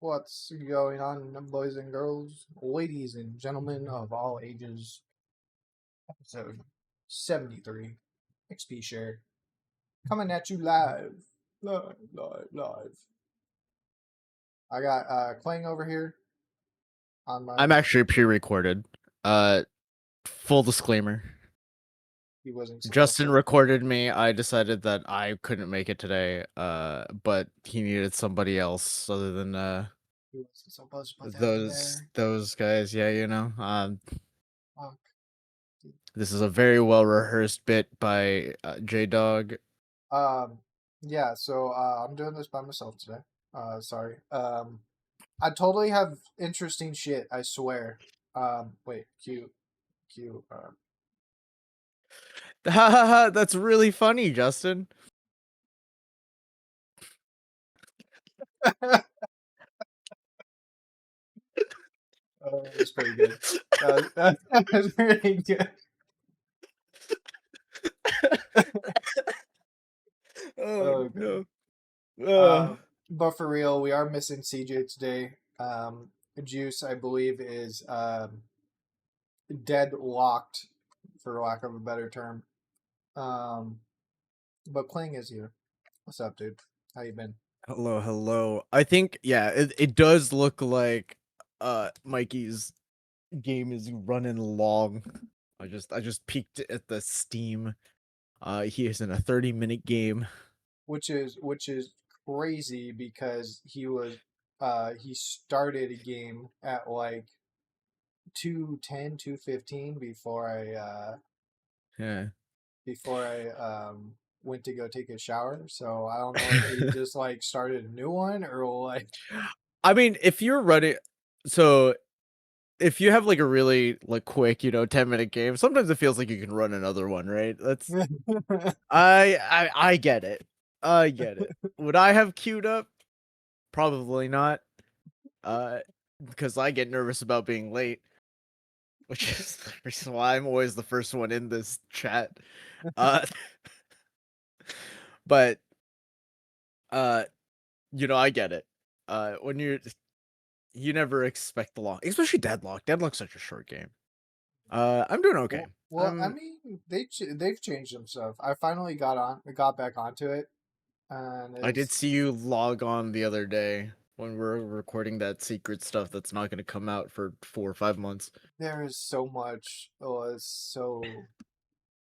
What's going on, boys and girls, ladies and gentlemen of all ages? Episode 73, XP Share, coming at you live. Live. I got Clang over here on my. I'm actually pre-recorded. Full disclaimer. He wasn't supposed Justin to. recorded me. I decided that I couldn't make it today. But he needed somebody else other than He wasn't supposed to put that in there. those guys. Yeah, you know. Fuck. This is a very well rehearsed bit by J Dog. Yeah. So I'm doing this by myself today. Sorry. I totally have interesting shit. I swear. Wait. Q. Ha ha ha! That's really funny, Justin. That's pretty good. That's pretty good. Oh no. But for real, we are missing CJ today. Juice, I believe, is deadlocked, for lack of a better term. But Kling is here. What's up, dude? How you been? Hello. I think it does look like Mikey's game is running long. I just peeked at the Steam. He is in a 30-minute game. Which is crazy because he started a game at like 2:10, 2:15 before I went to go take a shower. So I don't know if he just like started a new one or like. I mean, if you're running, so if you have like a really like quick, 10-minute game, sometimes it feels like you can run another one, right? That's I get it. I get it. Would I have queued up? Probably not. Because I get nervous about being late, which is the reason why I'm always the first one in this chat. But I get it. When you never expect the long, especially Deadlock. Deadlock's such a short game. I'm doing okay. Well, I mean, they've changed some stuff. I finally got back onto it, and I did see you log on the other day when we're recording that secret stuff that's not going to come out for 4 or 5 months. There is so much.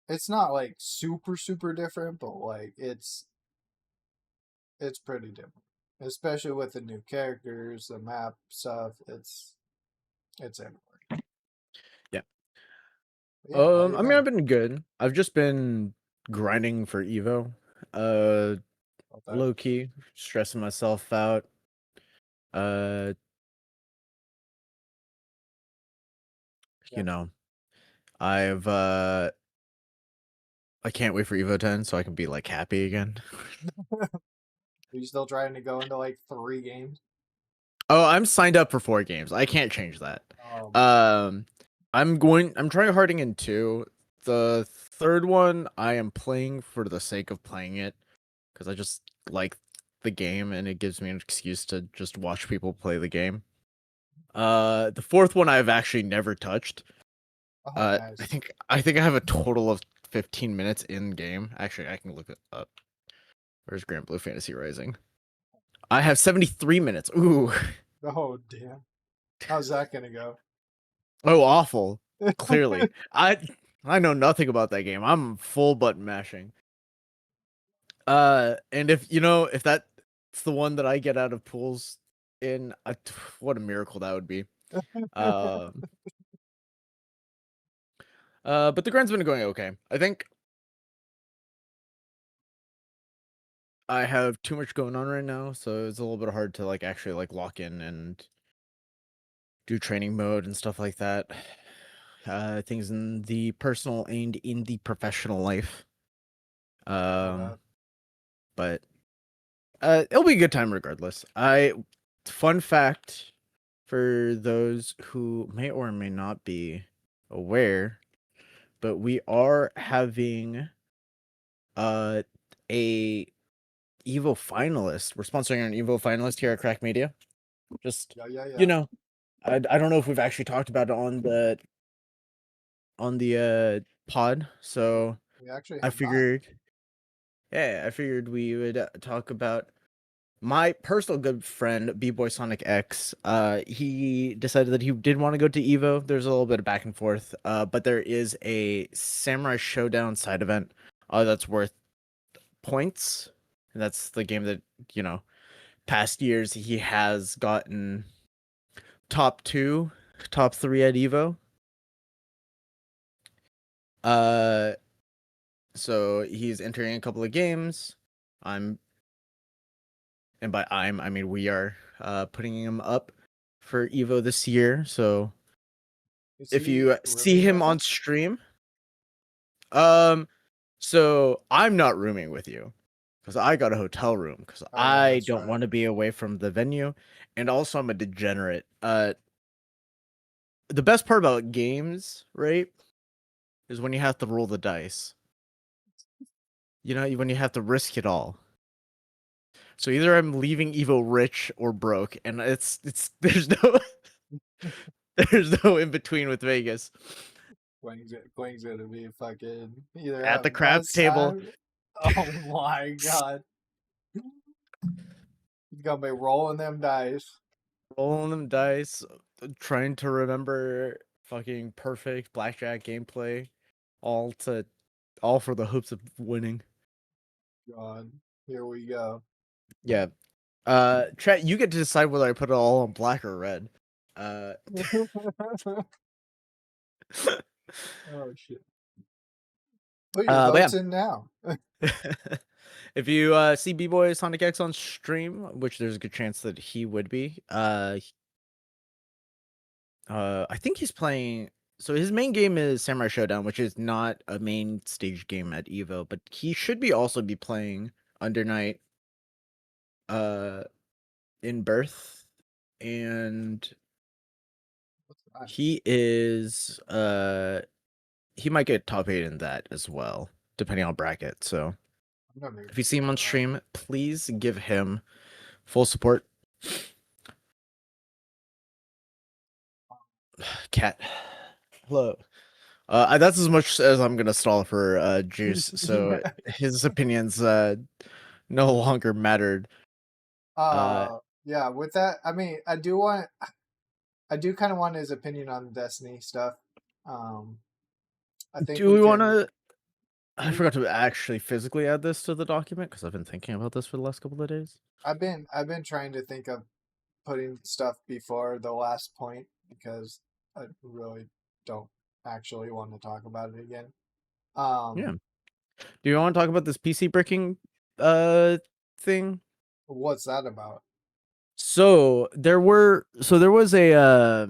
It's not like super different, but like it's pretty different, especially with the new characters, the map stuff. It's everywhere. Yeah. Yeah, I mean, I've been good. I've just been grinding for Evo. Low key, stressing myself out. You know, I can't wait for Evo 10 so I can be like happy again. Are you still trying to go into like 3 games? Oh, I'm signed up for 4 games. I can't change that. Oh, I'm trying harding in 2. The third one I am playing for the sake of playing it because I just like the game and it gives me an excuse to just watch people play the game. The fourth one I've actually never touched. nice. I think I have a total of 15 minutes in game. Actually, I can look it up. Where's Grand Blue Fantasy Rising? I have 73 minutes. Ooh. Oh damn. How's that gonna go? Oh, awful. Clearly. I know nothing about that game. I'm full button mashing. And if that's the one that I get out of pools in, what a miracle that would be. But the grind's been going okay. I think I have too much going on right now, so it's a little bit hard to like actually like lock in and do training mode and stuff like that. Things in the personal and in the professional life. But it'll be a good time regardless. Fun fact for those who may or may not be aware, but we are having a Evo finalist. We're sponsoring an Evo finalist here at Crack Media. Just Yeah. I don't know if we've actually talked about it on the pod, so We actually I have not. figured I figured we would talk about my personal good friend B-Boy Sonic X. He decided that he did want to go to Evo. There's a little bit of back and forth, but there is a Samurai Showdown side event that's worth points, and that's the game that, past years he has gotten top 2, top 3 at Evo. So he's entering a couple of games. And by I mean we are putting him up for Evo this year. So Is if he you see rooming him with on us? stream, um, so I'm not rooming with you because I got a hotel room because Oh yeah, I that's don't right. want to be away from the venue, and also I'm a degenerate. The best part about games, right, is when you have to roll the dice. When you have to risk it all. So either I'm leaving Evo rich or broke, and it's there's no in between with Vegas. Quing's gonna be fucking either At the have craps best table, time. Oh my god. He's gonna be rolling them dice. rolling them dice, trying to remember fucking perfect blackjack gameplay, all to all for the hopes of winning. God. Here we go. Yeah. Chat, you get to decide whether I put it all on black or red. Uh, Oh shit. Put your but yeah. votes in now. If you see B-Boy Sonic X on stream, which there's a good chance that he would be, I think he's playing. So his main game is Samurai Showdown, which is not a main stage game at Evo, but he should be also be playing Under Night, uh, in Birth, and What's that? he might get top 8 in that as well, depending on bracket. So I've never even if you see him heard on of that. stream, please give him full support. Cat, hello. That's as much as I'm gonna stall for Juice. So Yeah. his opinions no longer mattered. Yeah, with that, I mean, I do kind of want his opinion on Destiny stuff. Um, I think Do we we want can. to? I We forgot to actually physically add this to the document because I've been thinking about this for the last couple of days. I've been trying to think of putting stuff before the last point because I really don't actually want to talk about it again. Yeah. Um, Do you want to talk about this PC bricking thing? what's that about? There was a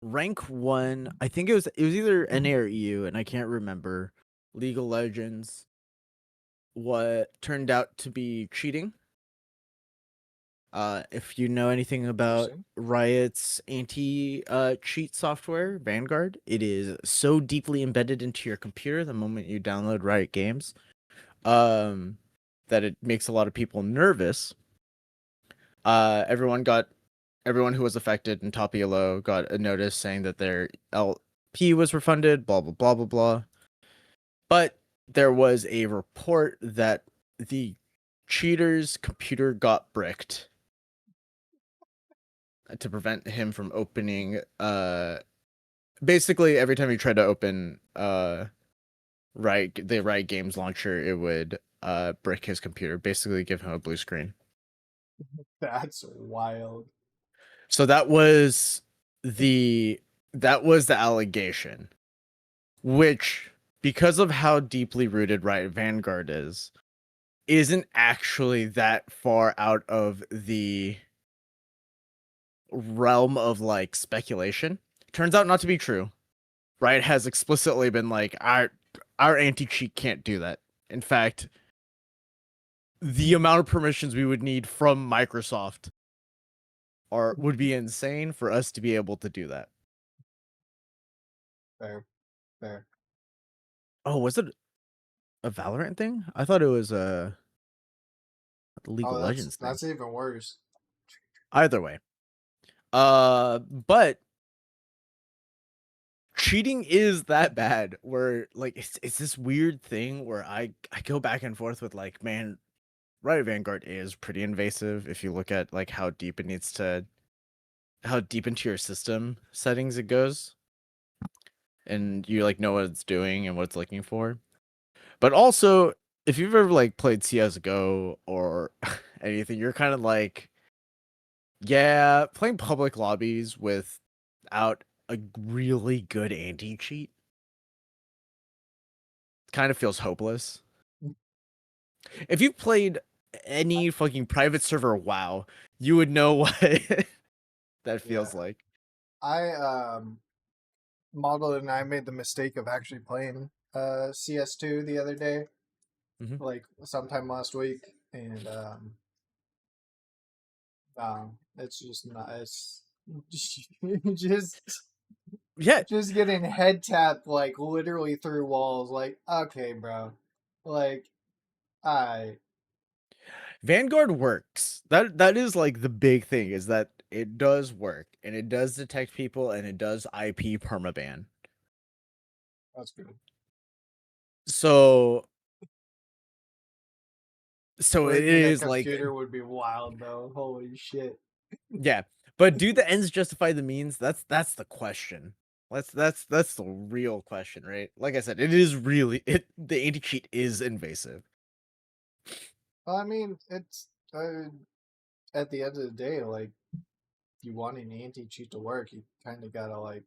rank 1. I think it was either NA or EU, and I can't remember. League of Legends, what turned out to be cheating. If you know anything about Interesting. Riot's anti cheat software, Vanguard, it is so deeply embedded into your computer the moment you download Riot games, that it makes a lot of people nervous. Everyone who was affected in top ELO got a notice saying that their LP was refunded, blah blah blah blah blah. But there was a report that the cheater's computer got bricked to prevent him from opening basically every time he tried to open the Riot Games launcher, it would brick his computer, basically give him a blue screen. That's wild. So that was the allegation, which, because of how deeply rooted Riot Vanguard is, isn't actually that far out of the realm of like speculation. Turns out not to be true. Riot has explicitly been like, our anti-cheat can't do that. In fact, the amount of permissions we would need from Microsoft would be insane for us to be able to do that. Fair, fair. Oh, was it a Valorant thing? I thought it was a League of Oh, Legends thing. that's even worse. Either way. But cheating is that bad where like it's this weird thing where I go back and forth with like, man, right, Vanguard is pretty invasive if you look at like how deep into your system settings it goes, and you like know what it's doing and what it's looking for. But also, if you've ever like played CS:GO or anything, you're kind of like, yeah, playing public lobbies without a really good anti-cheat kind of feels hopeless. If you played any fucking private server WoW, you would know what that Yeah, feels like. I modeled and I made the mistake of actually playing CS2 the other day, Mhm. like sometime last week, and it's just not. It's just Yeah, just getting head tapped like literally through walls. Like, okay, bro, like I Vanguard works. That is like the big thing, is that it does work and it does detect people and it does IP permaban. that's good. So it Breaking a is like, computer would be wild though. Holy shit. yeah. But do the ends justify the means? That's the question. That's the real question, right? Like I said, it is really the anti cheat is invasive. Well, I mean, it's at the end of the day, like you want an anti cheat to work, you kind of gotta like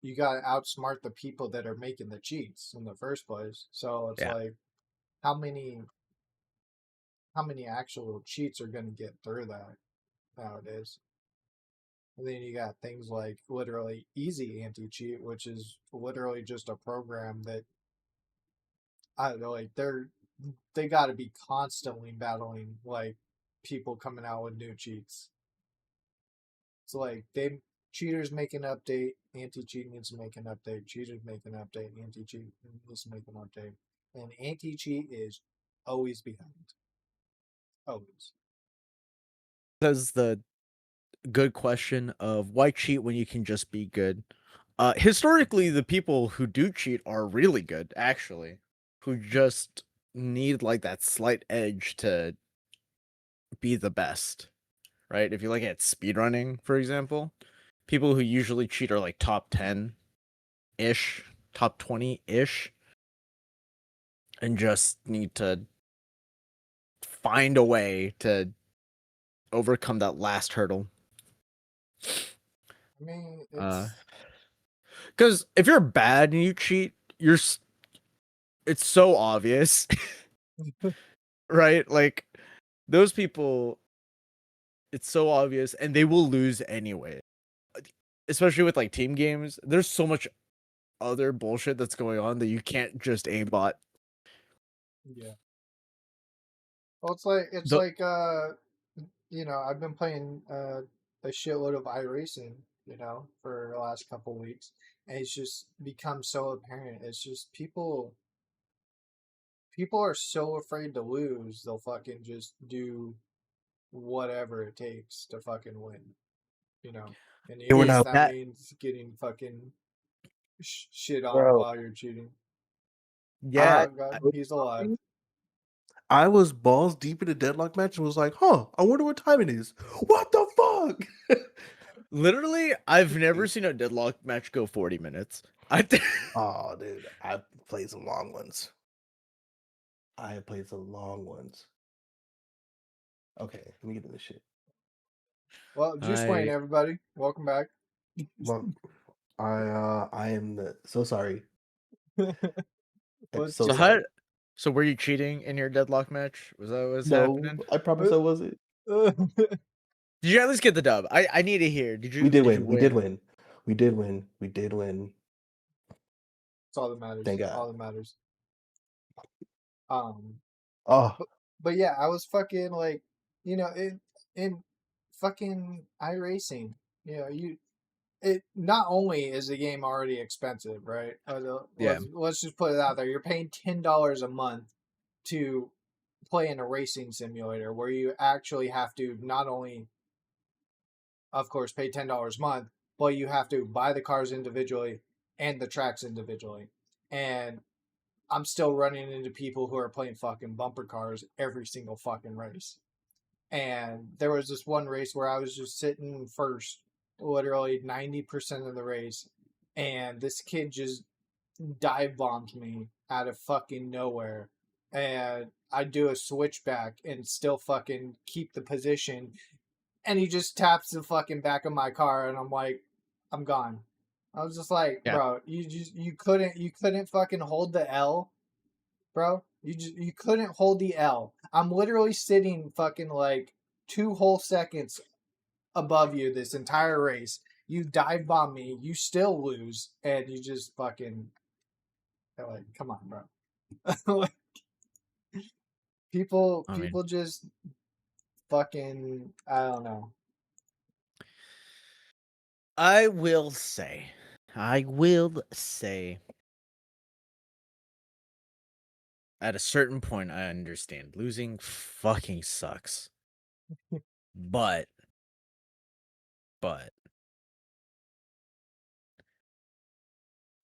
you gotta outsmart the people that are making the cheats in the first place. So it's Yeah. like how many actual cheats are gonna get through that nowadays? And then you got things like literally easy anti cheat, which is literally just a program that I don't know, like they got to be constantly battling like people coming out with new cheats. It's like they cheaters make an update, anti cheat needs to make an update, cheaters make an update, anti cheat needs to make an update, and anti cheat is always behind, always. Because the good question of why cheat when you can just be good. Historically, the people who do cheat are really good, actually, who just need like that slight edge to be the best, right? If you look at speedrunning, for example, people who usually cheat are like top 10 ish, top 20 ish, and just need to find a way to overcome that last hurdle. I mean, Uh, it's because if you're bad and you cheat, it's so obvious, right? Like those people, it's so obvious, and they will lose anyway. Especially with like team games, there's so much other bullshit that's going on that you can't just aimbot. yeah. Well, it's The like I've been playing a shitload of iRacing, for the last couple weeks, and it's just become so apparent. It's just people are so afraid to lose, they'll fucking just do whatever it takes to fucking win, you know. And They were yes, yeah, not, that that means getting fucking shit on bro. while you're cheating. I yeah. God, was he's alive. I was balls deep in a deadlock match and was like, "Huh, I wonder what time it is. What the fuck?" Literally, I've never seen a deadlock match go 40 minutes. I Oh, dude, I played some long ones. I have played some long ones. Okay, let me get into this shit. Well, Juice Wayne, I everybody, welcome back. Look, I am so sorry. I'm What's so so your how sorry. so were you cheating in your deadlock match? Was that what was No, happening? I promise I wasn't. That's Did you at least get the dub? I need to hear. We did Did you win. We did win? win. We did win. We did win. all that matters. Thank God. All that matters. Um, Oh, but yeah, I was fucking like, in fucking iRacing. It not only is the game already expensive, right? Yeah. Let's just put it out there. You're paying $10 a month to play in a racing simulator where you actually have to not only of course, pay $10 a month, but you have to buy the cars individually and the tracks individually. And I'm still running into people who are playing fucking bumper cars every single fucking race. And there was this one race where I was just sitting first, literally 90% of the race, and this kid just dive bombed me out of fucking nowhere. And I do a switchback and still fucking keep the position. And he just taps the fucking back of my car, and I'm like, I'm gone. I was just like, Yeah. bro, you couldn't fucking hold the L, bro. You couldn't hold the L. I'm literally sitting fucking like 2 whole seconds above you this entire race. You dive bomb me, you still lose, and you just fucking like, come on, bro. Like, people I mean, just fucking, I don't know. I will say, at a certain point, I understand losing fucking sucks. But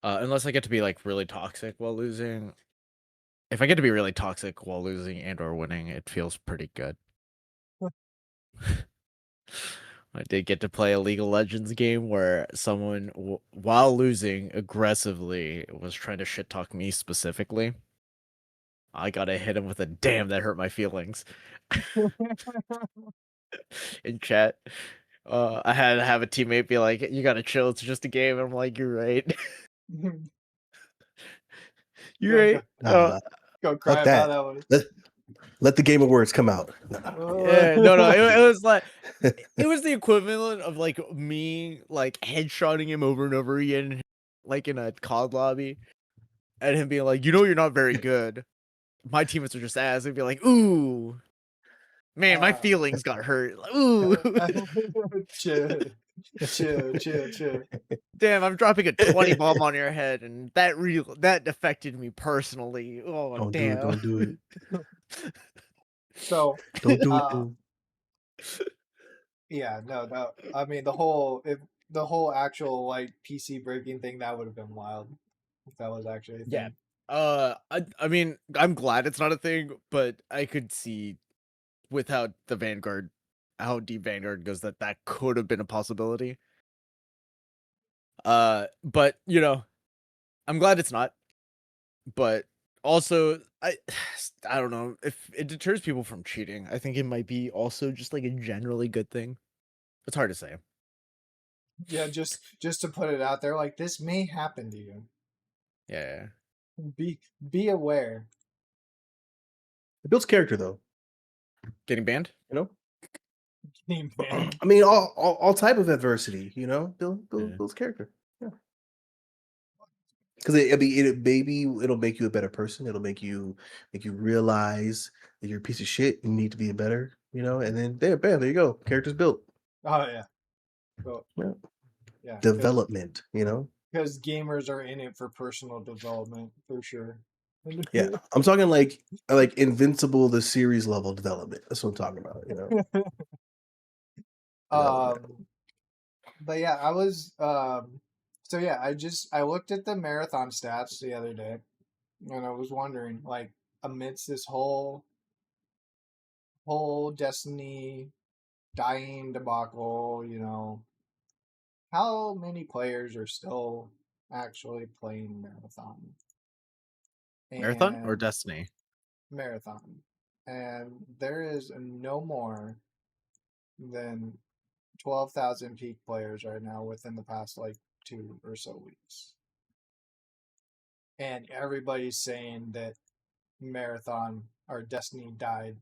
unless I get to be like really toxic while losing, if I get to be really toxic while losing and or winning, it feels pretty good. I did get to play a League of Legends game where someone, while losing aggressively, was trying to shit talk me specifically. I gotta hit him with a damn that hurt my feelings in chat. I had to have a teammate be like, "You gotta chill. It's just a game." And I'm like, "You're right. You're right." Nah, Go cry fuck about that. that one. Let the game of words come out. Yeah, no. It was like it was the equivalent of like me like headshotting him over and over again, like in a COD lobby, and him being like, "You know, you're not very good. My teammates are just ass." And be like, "Ooh, man, my feelings got hurt. Like, ooh, chill, chill. damn, I'm dropping a 20 bomb on your head, and that affected me personally. Oh, Don't do it. damn." Don't do it. So, Don't do it. Dude. yeah, no. I mean, the whole actual like PC breaking thing, that would have been wild if that was actually a thing. Yeah. I mean, I'm glad it's not a thing, but I could see with how deep Vanguard goes, that could have been a possibility. But you know, I'm glad it's not. But also, I don't know if it deters people from cheating. I think it might be also just like a generally good thing. It's hard to say. Yeah, just to put it out there, like, this may happen to you. Yeah. Be aware. It builds character, though. Getting banned? You know. Team fan. I mean, all type of adversity. You know, Yeah. builds character. Yeah. Because it'll make you a better person. It'll make you realize that you're a piece of shit and you need to be better. You know, and then bam, there you go. Character's built. Oh yeah. So, Yeah. yeah. Development. You know. Because gamers are in it for personal development for sure. Yeah, I'm talking like Invincible the series level development. That's what I'm talking about. You know. But yeah, I was so yeah, I looked at the marathon stats the other day, and I was wondering, like, amidst this whole Destiny dying debacle, you know, how many players are still actually playing marathon? Marathon or And Destiny? marathon. And there is no more than 12,000 peak players right now within the past like 2 or so weeks. And everybody's saying that marathon or Destiny died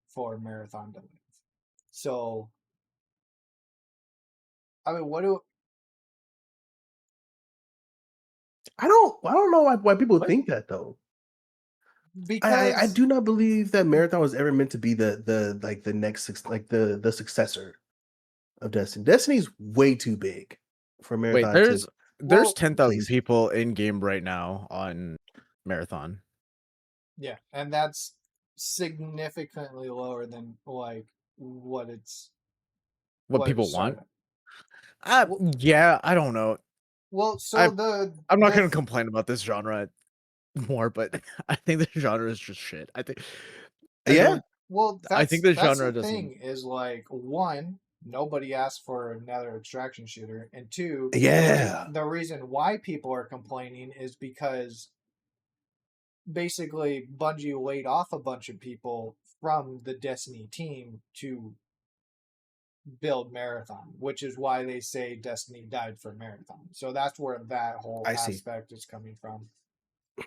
for marathon to live. So, I mean, I don't know why people think that though. because I do not believe that marathon was ever meant to be the next like the successor of Destiny. Destiny's way too big for Wait, marathon there's 10,000 place. people in game right now on marathon. Yeah, and that's significantly lower than like what What people it want? started. Yeah, I don't know. Well, so I'm not the gonna complain about this genre more, but I think the genre is just shit. I Yeah. don't. well, I think the that's the genre doesn't. thing is like one, nobody asked for another extraction shooter, and two, Yeah. the reason why people are complaining is because basically Bungie laid off a bunch of people from the Destiny team to build Marathon, which is why they say Destiny died for Marathon. So that's where that whole I see. aspect is coming from.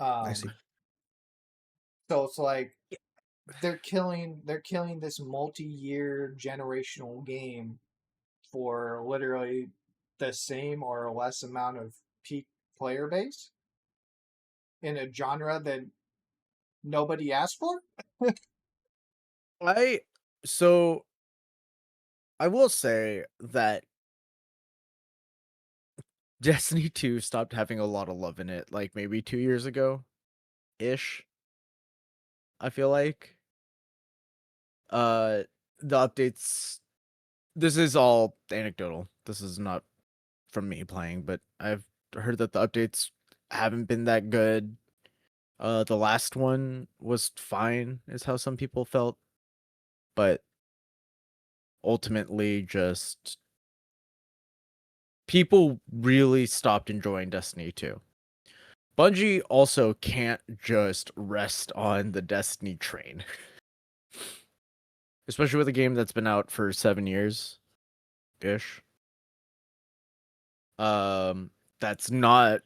I see. So it's like they're killing this multi-year generational game for literally the same or less amount of peak player base in a genre that nobody asked for. I so I will say that Destiny 2 stopped having a lot of love in it, like maybe 2 years ago ish. I feel like uh the updates. This is all anecdotal. This is not from me playing, but I've heard that the updates haven't been that good. The last one was fine, is how some people felt, but ultimately just people really stopped enjoying Destiny 2. Bungie also can't just rest on the Destiny train, especially with a game that's been out for 7 years ish. That's not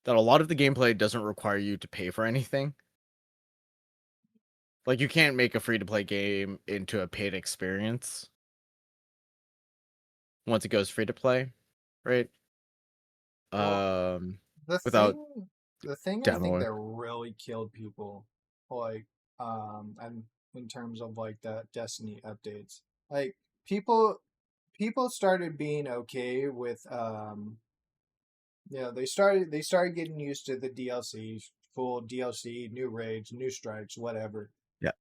that a lot of the gameplay doesn't require you to pay for anything. Like you can't make a free to play game into a paid experience once it goes free to play, right? Well, Um, the without thing the thing I think demoing. that really killed people, like, and in terms of like the Destiny updates, like people started being okay with they started getting used to the DLC, full DLC, new raids, new strikes, whatever. Yeah.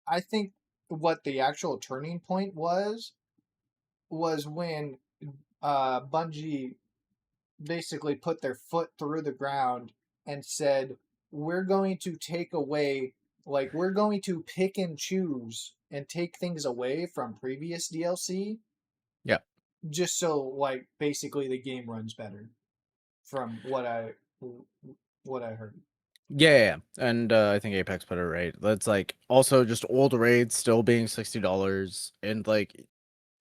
I think what the actual turning point was when Bungie basically put their foot through the ground and said, we're going to take away, like, we're going to pick and choose and take things away from previous DLC Yeah. just so, like, basically the game runs better from what I heard. Yeah. And I think Apex put it right. That's like also just old raids still being $60, and like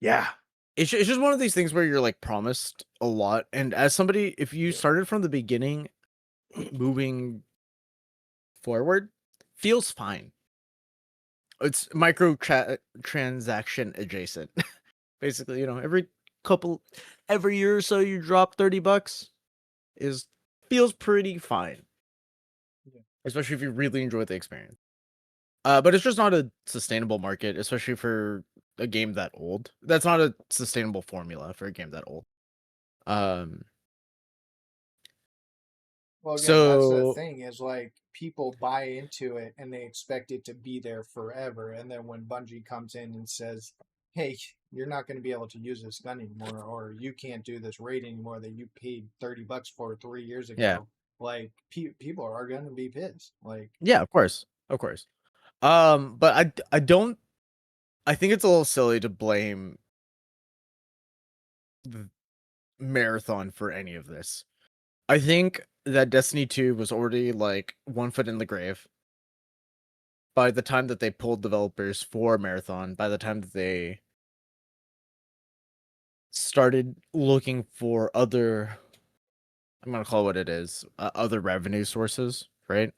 Yeah. it's just one of these things where you're like promised a lot, and as somebody, if you Yeah. started from the beginning, moving forward feels fine. It's transaction adjacent. Basically, every year or so you drop $30 is feels pretty fine. Yeah. Especially if you really enjoy the experience. But it's just not a sustainable market, especially for a game that old. That's not a sustainable formula for a game that old. Um Well, again, that's the so thing is like people buy into it and they expect it to be there forever. And then when Bungie comes in and says, hey, you're not going to be able to use this gun anymore, or you can't do this raid anymore that you paid $30 for 3 years yeah. ago, like people are going to be pissed. Like, Yeah, of course. Of course. But I don't I think it's a little silly to blame the Marathon for any of this. I think that Destiny 2 was already like one foot in the grave by the time that they pulled developers for Marathon, by the time that they started looking for other, I'm gonna call it what it is, other revenue sources, right?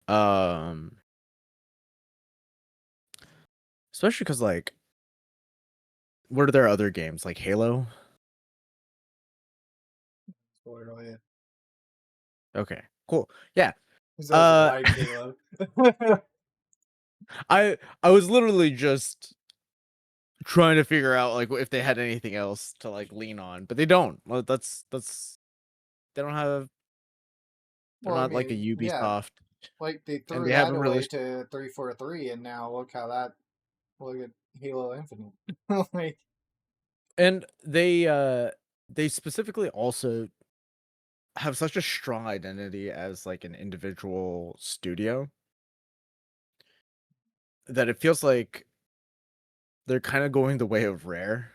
Um, Especially because like, what are their other games like Halo? literally, Okay, cool, yeah. because that's Uh, like Halo. I was literally just trying to figure out like if they had anything else to like lean on, but they don't. Well, that's they don't have. They're Well, I not like a mean, yeah, Ubisoft, like they and threw they that haven't away really. to 343, and now look how that look at Halo Infinite. Like, And they specifically also have such a strong identity as like an individual studio that it feels like they're kind of going the way of Rare.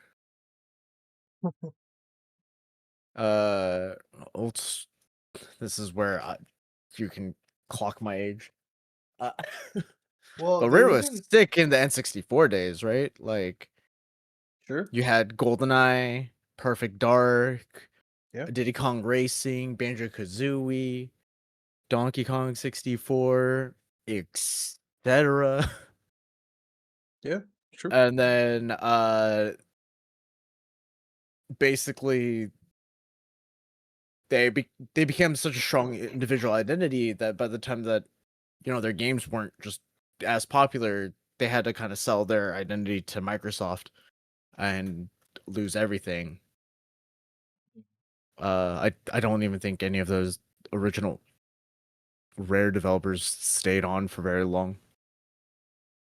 Uh, let's- this is where you can clock my age. Uh, well, but they Rare was even sick in the N64 days, right? Like Sure. you had GoldenEye, Perfect Dark, Yeah. Diddy Kong Racing, Banjo-Kazooie, Donkey Kong 64, etc. Yeah. True. And then basically they became such a strong individual identity that by the time that their games weren't just as popular, they had to kind of sell their identity to Microsoft and lose everything. I don't even think any of those original Rare developers stayed on for very long.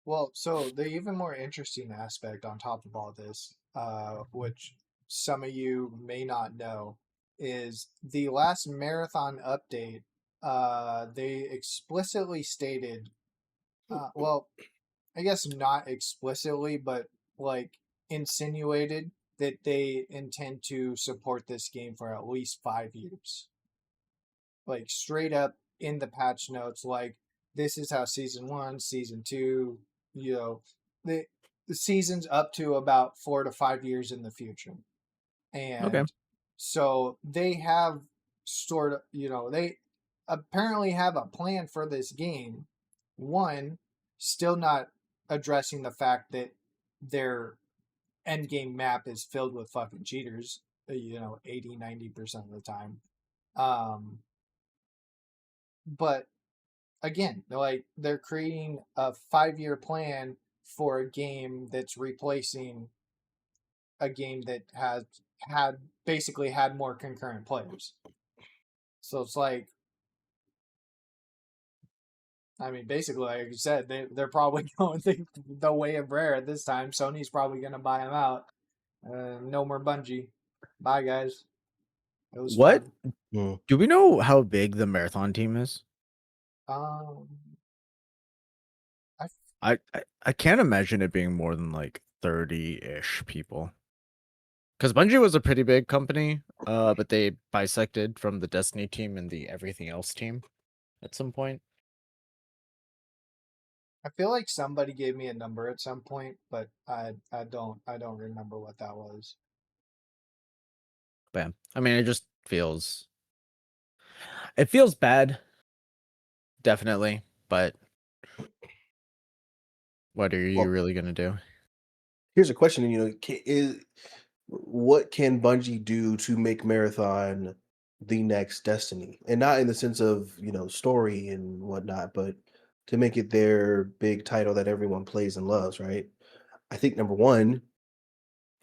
Well, so the even more interesting aspect on top of all this, which some of you may not know, is the last marathon update. They explicitly stated, well, I guess not explicitly, but like insinuated that they intend to support this game for at least 5 years. Like straight up in the patch notes, like this is how season one, season two, you know, the the season's up to about 4 to 5 years in the future. Okay. And so they have sort of, they apparently have a plan for this game. One, still not addressing the fact that their end game map is filled with fucking cheaters, 80-90% of the time. But again, like they're creating a 5 year plan for a game that's replacing a game that has basically had more concurrent players. So it's like, I mean, basically, like you said, they're probably going the way of Rare at this time. Sony's probably going to buy them out. No more Bungie. Bye, guys. It was What fun. Mm. do we know how big the marathon team is? Um, I I can't imagine it being more than like 30-ish people. Because Bungie was a pretty big company, but they bisected from the Destiny team and the everything else team at some point. I feel like somebody gave me a number at some point, but I don't remember what that was. But yeah, I mean, it feels bad, definitely. But what are you Well, really gonna do? here's a question. What can Bungie do to make Marathon the next Destiny? And not in the sense of, story and whatnot, but to make it their big title that everyone plays and loves, right? I think number one,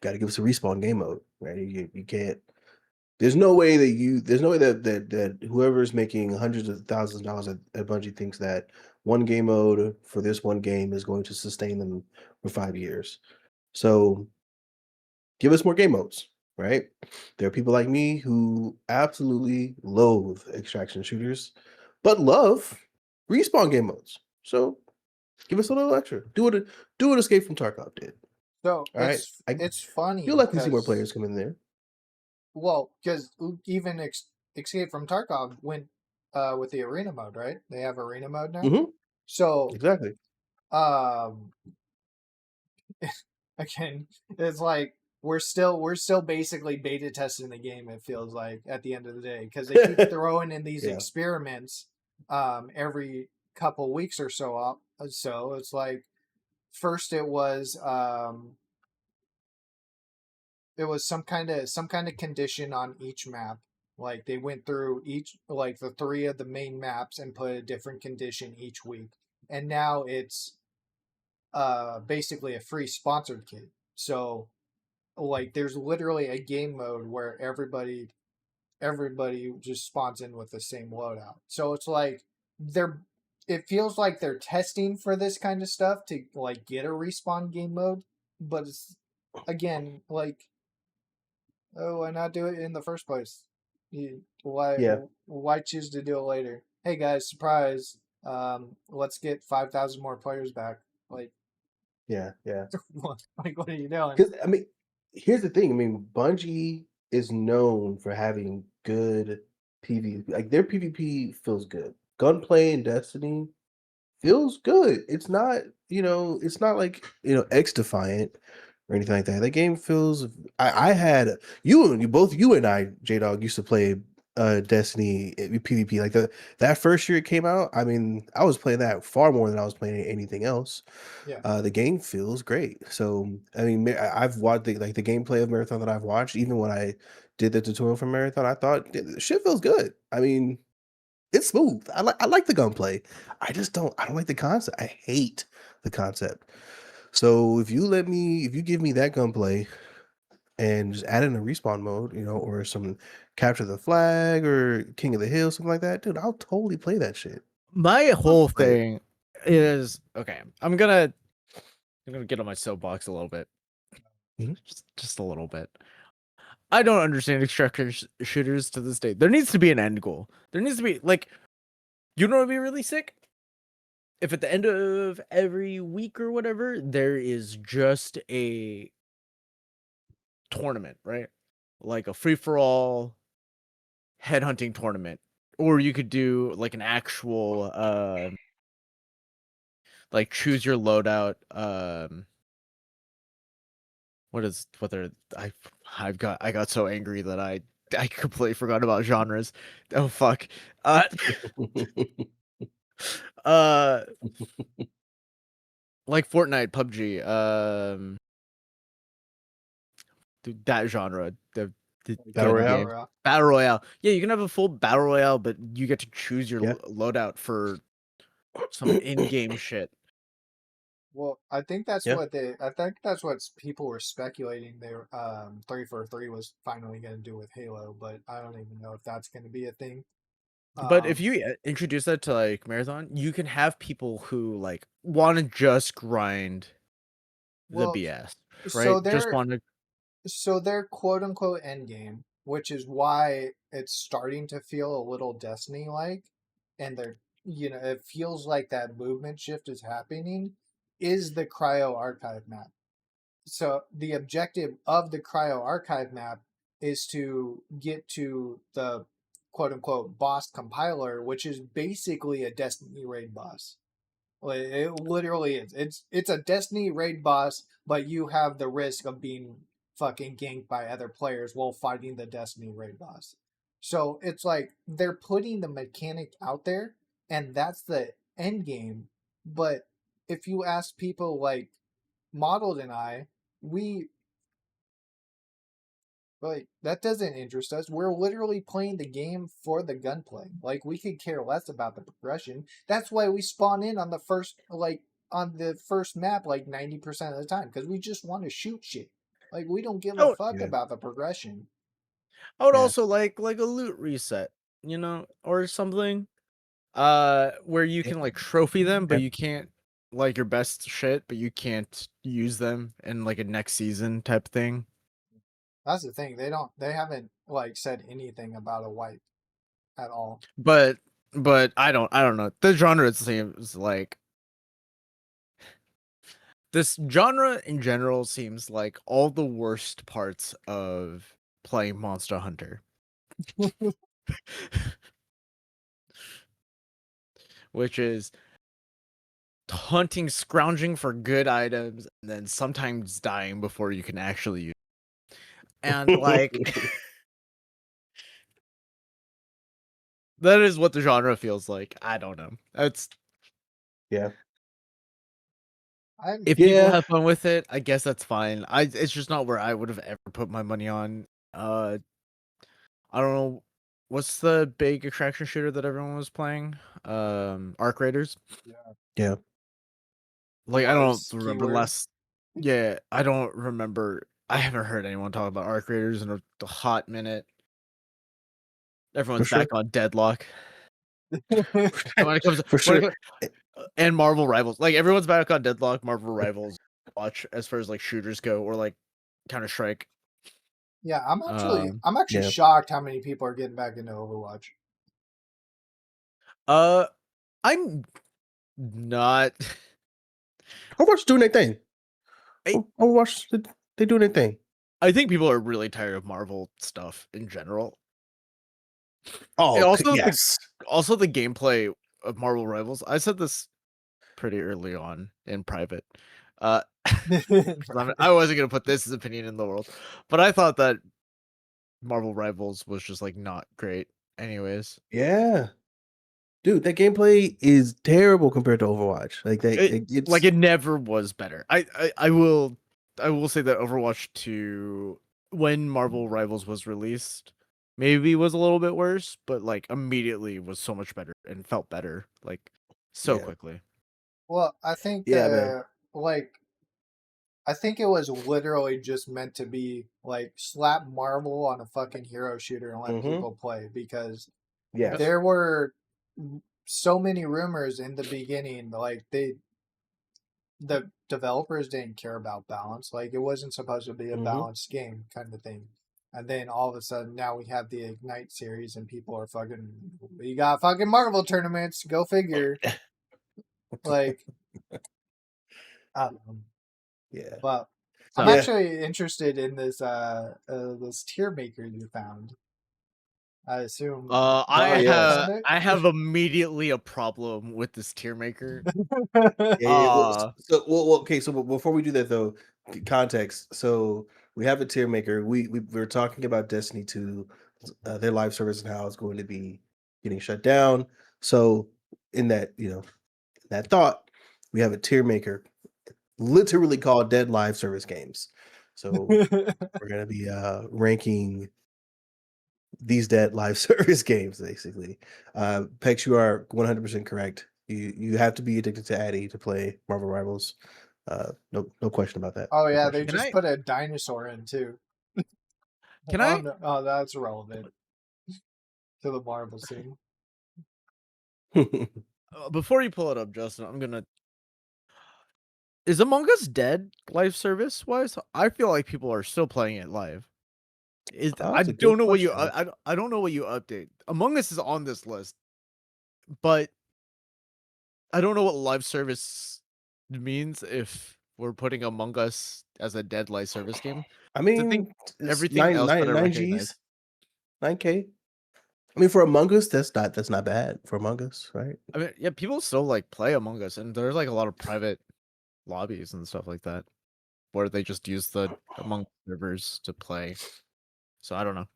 got to give us a respawn game mode, right? You can't. There's no way that whoever's making hundreds of thousands of dollars at Bungie thinks that one game mode for this one game is going to sustain them for 5 years. So give us more game modes, right? There are people like me who absolutely loathe extraction shooters, but love respawn game modes. So give us a little extra. Do what Escape from Tarkov did. So All right. I it's feel funny like we see more because, players come in there. well, because even Escape from Tarkov went with the arena mode, right? They have arena mode now. Hmm. So Exactly. um, again, it's like we're still basically beta testing the game. It feels like at the end of the day because they keep throwing in these Yeah. experiments every couple weeks or so up. So it's like first it was some kind of condition on each map. Like they went through each like the three of the main maps and put a different condition each week. And now it's basically a free sponsored kit. So like there's literally a game mode where everybody just spawns in with the same loadout. So it's like they're it feels like they're testing for this kind of stuff to like get a respawn game mode, but it's again like, oh, why not do it in the first place? Yeah, Why choose to do it later? Hey guys, surprise! Let's get 5,000 more players back. Like, yeah. like what are you doing? Because I mean, here's the thing. I mean, Bungie is known for having good PvP. Like their PvP feels good. Gunplay in Destiny feels good. It's not, it's not like, X Defiant or anything like that. That game feels. I had you and I, J Dog, used to play Destiny PvP. Like that first year it came out. I mean, I was playing that far more than I was playing anything else. Yeah, The game feels great. So I mean, I've watched the gameplay of Marathon that I've watched. Even when I did the tutorial for Marathon, I thought shit feels good. I mean, it's smooth. I like the gunplay. I don't like the concept. I hate the concept. So if you give me that gunplay and just add in a respawn mode, or some capture the flag or King of the Hill, something like that, dude, I'll totally play that shit. My I'll whole play it. thing is okay. I'm gonna get on my soapbox a little bit, Mhm. just a little bit. I don't understand extraction shooters to this day. There needs to be an end goal. There needs to be like, you know what would be really sick? If at the end of every week or whatever, there is just a tournament, right? Like a free for all headhunting tournament, or you could do like an actual like choose your loadout. What they're I got so angry that I completely forgot about genres. Oh fuck. Uh uh like Fortnite, PUBG, that genre, the Battle gun Battle Royale. games. Royale. Battle Royale. Yeah, you can have a full Battle Royale, but you get to choose your Yeah. loadout for some in-game shit. Well, I think that's Yeah. what they. I think that's what people were speculating. They were 343 was finally going to do with Halo, but I don't even know if that's going to be a thing. But if Um, you introduce that to like Marathon, you can have people who like want to just grind the well, BS, so right? Just they're want to. so they're quote unquote end game, which is why it's starting to feel a little Destiny like, and they're it feels like that movement shift is happening. Is the Cryo Archive map? So the objective of the Cryo Archive map is to get to the quote unquote boss compiler, which is basically a Destiny raid boss. Like, it literally is. It's a Destiny raid boss, but you have the risk of being fucking ganked by other players while fighting the Destiny raid boss. So it's like they're putting the mechanic out there, and that's the end game. But if you ask people like Modeled and I, we like that doesn't interest us. We're literally playing the game for the gunplay. Like we could care less about the progression. That's why we spawn in on the first map like 90% of the time because we just want to shoot shit. Like we don't give a Oh, fuck Yeah. about the progression. I would Yeah. also like a loot reset, or something. Where you Yeah. can like trophy them, but Yeah. you can't like your best shit, but you can't use them in like a next season type thing. That's the thing. They haven't like said anything about a wipe at all. But I don't know. The genre seems like this genre in general seems like all the worst parts of playing Monster Hunter, which is hunting, scrounging for good items, and then sometimes dying before you can actually use. And like that is what the genre feels like. I don't know. It's Yeah. I'm if people Yeah. have fun with it, I guess that's fine. It's just not where I would have ever put my money on. I don't know what's the big extraction shooter that everyone was playing. Arc Raiders. Yeah. Like I don't was remember keyword. last. Yeah, I don't remember. I haven't heard anyone talk about Arc Raiders in a hot minute. For Everyone's back sure. on Deadlock. And when it comes For when it sure. co- and Marvel Rivals, like everyone's back on Deadlock. Marvel Rivals, watch as far as like shooters go, or like Counter Strike. Yeah, I'm actually Yeah. shocked how many people are getting back into Overwatch. I'm not. Overwatch doing their thing. I- Overwatch, they doing their thing. I think people are really tired of Marvel stuff in general. Oh, And also, yes. also the gameplay of Marvel Rivals. I said this pretty early on in private. I wasn't gonna put this as opinion in the world, but I thought that Marvel Rivals was just like not great. Anyways, Yeah. Dude, that gameplay is terrible compared to Overwatch. Like it's like it never was better. I will say that Overwatch 2, when Marvel Rivals was released, maybe was a little bit worse, but like immediately was so much better and felt better like so Yeah. quickly. Well, I think Yeah, man. I think it was literally just meant to be like slap Marvel on a fucking hero shooter and let Mhm. people play, because Yes. there were so many rumors in the beginning, like the developers didn't care about balance. Like it wasn't supposed to be a Mhm. balanced game kind of thing. And then all of a sudden now we have the Ignite series and people are fucking, we got fucking Marvel tournaments, go figure. Like Yeah. but So, I'm Yeah. actually interested in this tier maker you found. I assume yes. I have immediately a problem with this tier maker. Yeah. Well, okay. So before we do that, though, context. So we have a tier maker. We're talking about Destiny 2, their live service and how it's going to be getting shut down. So in that, that thought, we have a tier maker, literally called Dead Live Service Games. So we're gonna be ranking these dead live service games, basically. Pex, you are 100% correct. You have to be addicted to Addy to play Marvel Rivals. No question about that. Oh No yeah, they question. just put a dinosaur in too. Can Oh, I no. Oh, that's relevant to the Marvel scene. before you pull it up, Justin, I'm gonna. Is Among Us dead live service wise? I feel like people are still playing it live. I That's a good don't know what you question. I don't know what you update. Among Us is on this list, but I don't know what live service means if we're putting Among Us as a dead live service game. I I think mean, it's everything else that I nine recognize. G's, 9K. I mean, for Among Us, that's not bad for Among Us, right? I mean, yeah, people still like play Among Us, and there's like a lot of private lobbies and stuff like that where they just use the Among Us servers to play. So I don't know.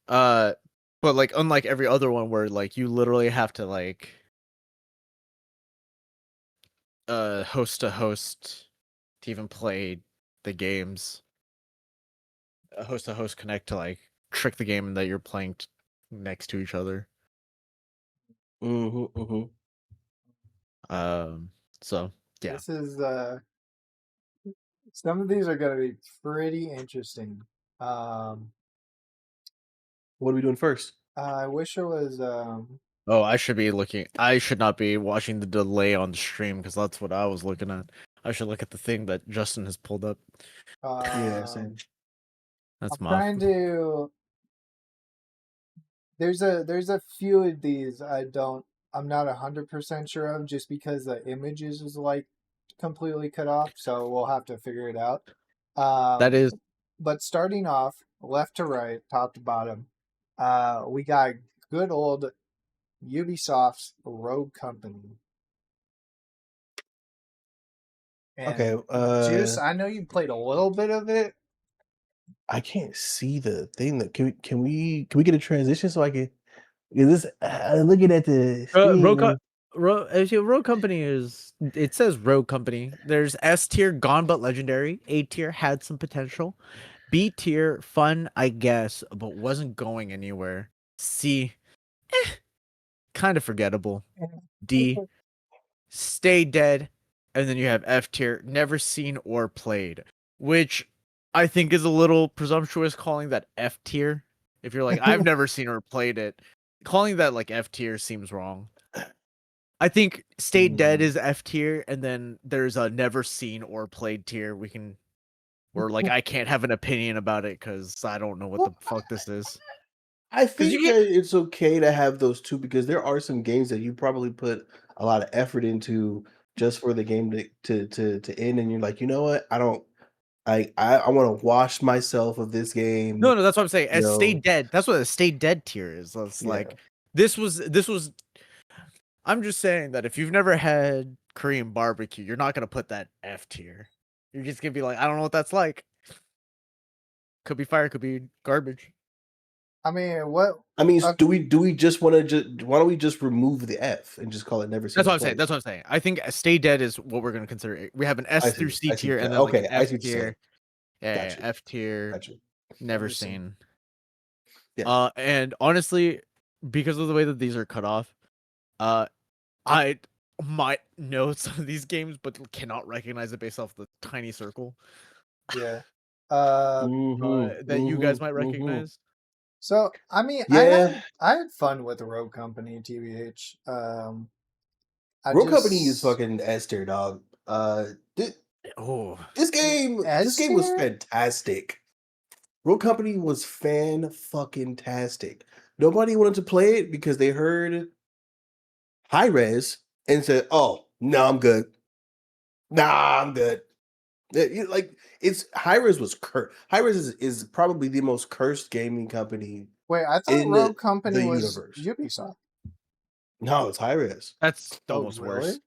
But like unlike every other one where like you literally have to like host to host to even play the games. Host to host connect to like trick the game that you're playing next to each other. Mm-hmm. So yeah. This is some of these are gonna be pretty interesting. What are we doing first? I wish it was Oh, I should be looking. I should not be watching the delay on the stream because that's what I was looking at. I should look at the thing that Justin has pulled up. Yeah, same. That's I'm my. trying to. There's a few of these I'm not 100% sure of, just because the images is like completely cut off, so we'll have to figure it out. That is. But starting off left to right, top to bottom, we got good old Ubisoft's Rogue Company. And Okay. Juice, I know you played a little bit of it. I can't see the thing. That can we get a transition so I can? Is this looking at the screen? Rogue Company is. It says Rogue Company. There's S tier, gone but legendary. A tier had some potential. B tier, fun, I guess, but wasn't going anywhere. C, kind of forgettable. D, stay dead. And then you have F tier, never seen or played, which I think is a little presumptuous calling that F tier. If you're like, I've never seen or played it, calling that like F tier seems wrong. I think Stay Dead is F tier, and then there's a never seen or played tier. Or like I can't have an opinion about it because I don't know what the fuck this is. I 'Cause you think that it's okay to have those two because there are some games that you probably put a lot of effort into just for the game to end, and you're like, you know what? I want to wash myself of this game. No, that's what I'm saying. You As Stay know, Dead, that's what a Stay Dead tier is. It's yeah. like this was. I'm just saying that if you've never had Korean barbecue, you're not gonna put that F tier. You're just gonna be like, I don't know what that's like. Could be fire, could be garbage. I mean, what? I mean, do we just want to why don't we just remove the F and just call it never seen? That's what I'm saying. That's what I'm saying. I think Stay Dead is what we're gonna consider. We have an S through C tier and then like an F tier. Yeah, F tier. Never seen. Yeah. And honestly, because of the way that these are cut off, I might know some of these games, but cannot recognize it based off the tiny circle. Yeah. That you guys might recognize. So I mean, yeah, I had fun with the Rogue Company, TBH. Rogue Company is fucking S tier, dog. This game was fantastic. Rogue Company was fucking tastic. Nobody wanted to play it because they heard high res and said, "Oh, no, I'm good. Nah, I'm good." Like it's high res was cursed. High res is probably the most cursed gaming company. Wait, I thought Rogue Company was Ubisoft. No, it's high res. That's almost worse.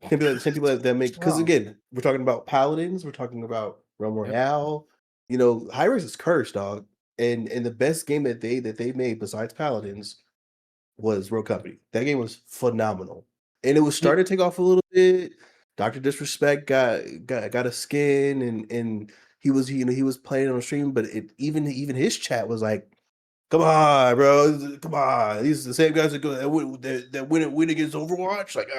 Same people that make, because again, we're talking about Paladins, we're talking about Realm Royale. You know, high res is cursed, dog. And the best game that they made besides Paladins was Rogue Company. That game was phenomenal, and it was starting to take off a little bit. Dr. Disrespect got a skin, and he was playing on stream, but even his chat was like, "Come on, bro, come on! These are the same guys that win against Overwatch." Like,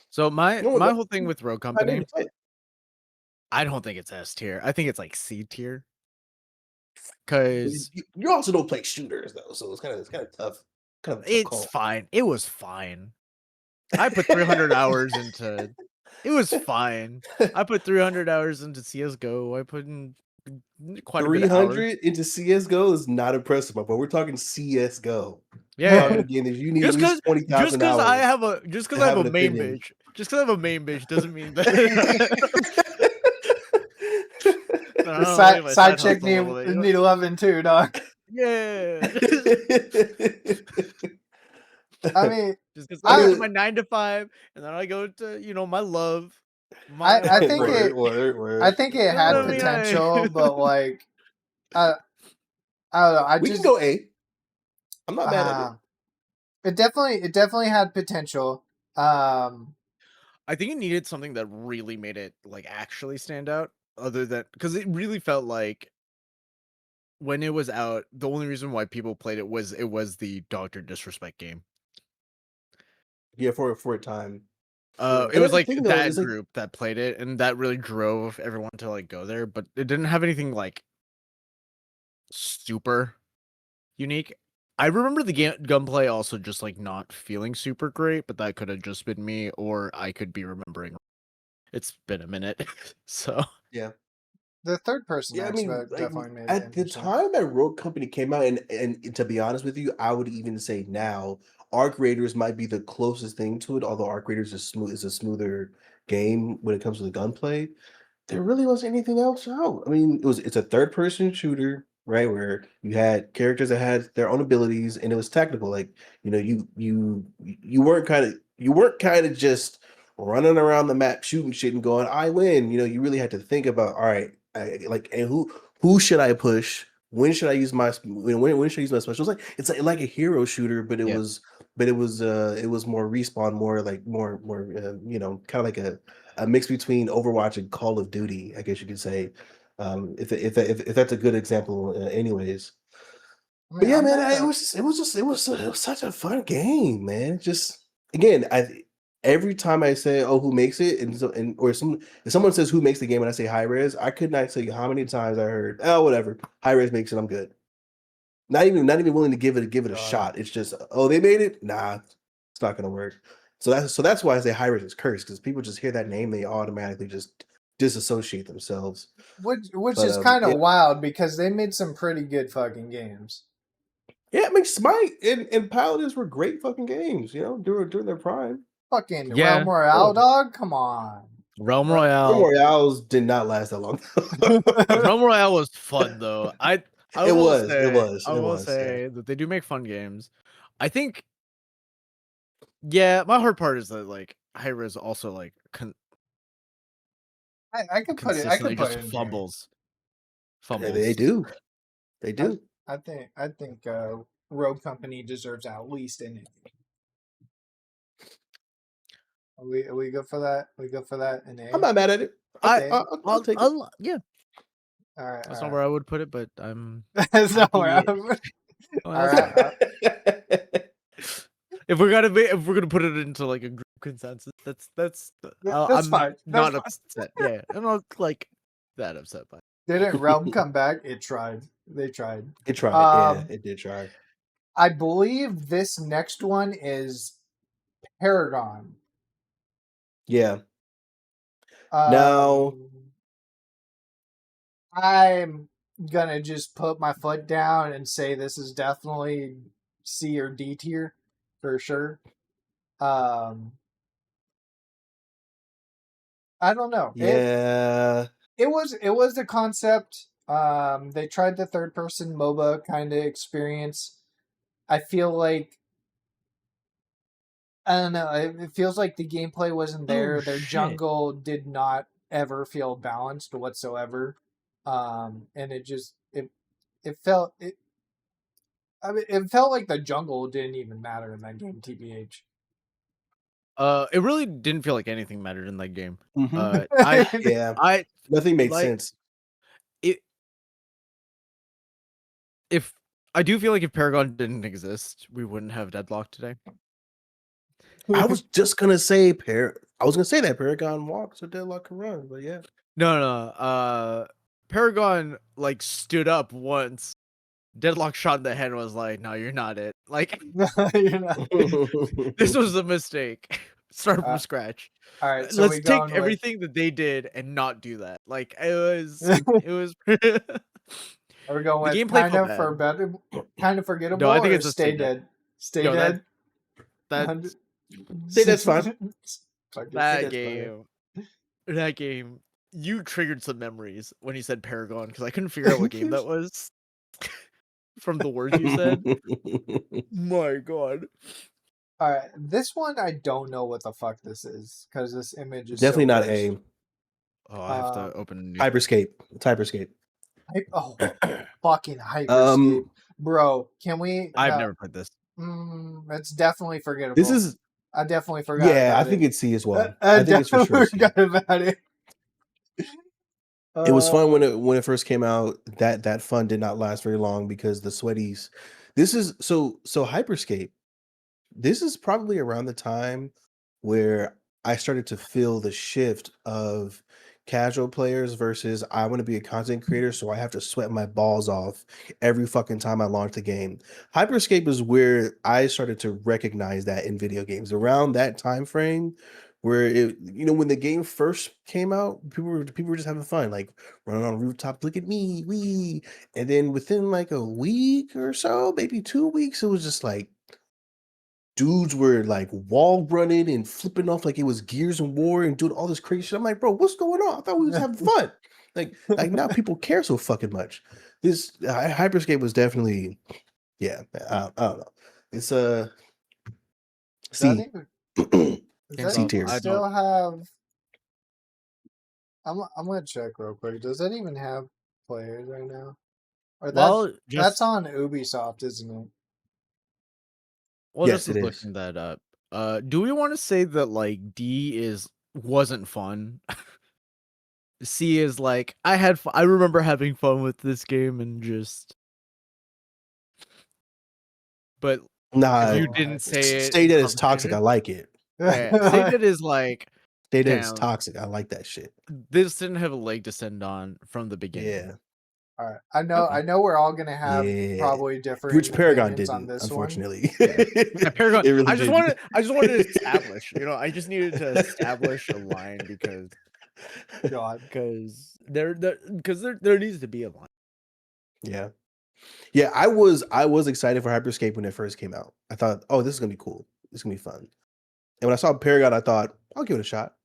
So my whole thing with Rogue Company, I don't think it's S tier. I think it's like C tier. Because you also don't play shooters though, so it's kind of tough. It's fine. It was fine. I put 300 hours into. It was fine. I put 300 hours into CS:GO. I put in quite a bit of hours. 300 into CS:GO is not impressive, but we're talking CS:GO. Yeah. Again, you need at least 20,000 hours. Just because I have a main bitch. Just because I have a main bitch doesn't mean that. Side chick need 11 too, dog. Yeah. I mean, just because I go to my 9 to 5, and then I go to my love. I think it had potential, but like, I don't know. We can go A. I'm not mad at it. It definitely had potential. I think it needed something that really made it like actually stand out. Other than because it really felt like when it was out, the only reason why people played it was the Dr. Disrespect game. Yeah, for a time. It was like that group that played it, and that really drove everyone to like go there. But it didn't have anything like super unique. I remember the gunplay also just like not feeling super great, but that could have just been me, or I could be remembering. It's been a minute, so yeah. The third person aspect definitely made it at the time that Rogue Company came out, and to be honest with you, I would even say now Arc Raiders might be the closest thing to it. Although Arc Raiders is a smoother game when it comes to the gunplay. There really wasn't anything else out. I mean, it's a third person shooter, right? Where you had characters that had their own abilities, and it was technical. Like you weren't kind of just running around the map shooting shit and going, "I win." You really had to think about, all right, and who should I push? When should I use my when should I use my special? It's like a hero shooter, but it was more respawn, more kind of like a mix between Overwatch and Call of Duty, I guess you could say, if that's a good example. Anyways, but yeah, man, it was such a fun game, man. Just again, every time I say, "Oh, who makes it?" if someone says who makes the game and I say high res, I could not tell you how many times I heard, "Oh, whatever, high res makes it, I'm good." Not even willing to give it a God. shot. It's just, oh, they made it. Nah, it's not gonna work. So that's why I say high risk is cursed, because people just hear that name, they automatically just disassociate themselves. Which But, is kind of yeah. wild because they made some pretty good fucking games. Yeah, I mean, Smite and Paladins were great fucking games, you know, during their prime. Fucking Yeah. Realm Royale, dog. Come on. Realm Realm Royale. Royales did not last that long. Realm Royale was fun though. I It will was. say that they do make fun games. I think. Yeah, my hard part is that like Hyra's also like I could put it. I consistently could put just it in here. fumbles. Yeah, they do. They do. I think Rogue Company deserves at least an A. Are we good for that? We good for that? An A? I'm not mad at it. Okay. I'll take it. Yeah, All right. that's not where I would put it, but I'm. That's not where happy- I'm. Well, All that's- right. if we're gonna put it into like a group consensus, that's I'm fine. not That's upset. Yeah, I'm not like that upset by it. Didn't Realm come back? It tried. They tried. It tried. Yeah, it did try. I believe this next one is Paragon. Yeah. Now, I'm gonna just put my foot down and say this is definitely C or D tier for sure. I don't know. yeah. It was the concept. They tried the third person MOBA kind of experience. I feel like I don't know. It feels like the gameplay wasn't there. Their jungle did not ever feel balanced whatsoever. And it felt it felt like the jungle didn't even matter in that game, TBH. It really didn't feel like anything mattered in that game. Mhm. I Nothing made like- sense. If I do feel like if Paragon didn't exist, we wouldn't have Deadlock today. I was just gonna say that Paragon walks or Deadlock can run, but yeah. No. Paragon like stood up once. Deadlock shot in the head and was like, "No, you're not it." Like, You're not. this was a mistake. Start from scratch. All right, so let's we take gone with- everything that they did and not do that. Like, it was. Are we going with gameplay kind felt of for better, kind of forgettable? No, I think or it's a stay stay dead. Stay Yo, dead. That's Say that's fine. that game. That game. You triggered some memories when you said Paragon because I couldn't figure out what game that was from the words you said. My God. All right, this one I don't know what the fuck this is because this image is Definitely so not gross. A. Oh, I have to open a new. Hyperscape. It's Hyperscape. Oh, fucking Hyperscape, bro! Can we? I've never played this. It's definitely forgettable. This is. I definitely forgot. Yeah, about I think it's C as well. I think it's for sure C. forgot about it. It was fun when it first came out. That fun did not last very long because the sweaties. This is so Hyperscape. This is probably around the time where I started to feel the shift of casual players versus I want to be a content creator, so I have to sweat my balls off every fucking time I launch the game. Hyperscape is where I started to recognize that in video games. Around that time frame where it, when the game first came out, people were just having fun, like running on rooftops, look at me, and then within like a week or so, maybe 2 weeks, it was just like dudes were like wall running and flipping off like it was Gears of War and doing all this crazy shit. I'm like, bro, what's going on? I thought we was having fun. Like now people care so fucking much. This Hyperscape was definitely, yeah. I don't know. It's C. Does C that tier. still have? I'm gonna check real quick. Does that even have players right now? Or that's on Ubisoft, isn't it? Well, Yes, just it looking that up. Do we want to say that like D wasn't fun? C is like I remember having fun with this game and just. But nah, if you didn't say it. Stay Dead is toxic. I like it. Yeah, Stay Dead is like. Stay Dead is toxic. I like that shit. This didn't have a leg to stand on from the beginning. Yeah. All right. I know we're all gonna have probably different which Paragon opinions on didn't, this unfortunately. Yeah, Paragon. It really I just didn't. wanted to establish. I just needed to establish a line because one. God. there needs to be a line. Yeah. Yeah, I was excited for Hyperscape when it first came out. I thought, oh, this is gonna be cool. This is gonna be fun. And when I saw Paragon, I thought, I'll give it a shot.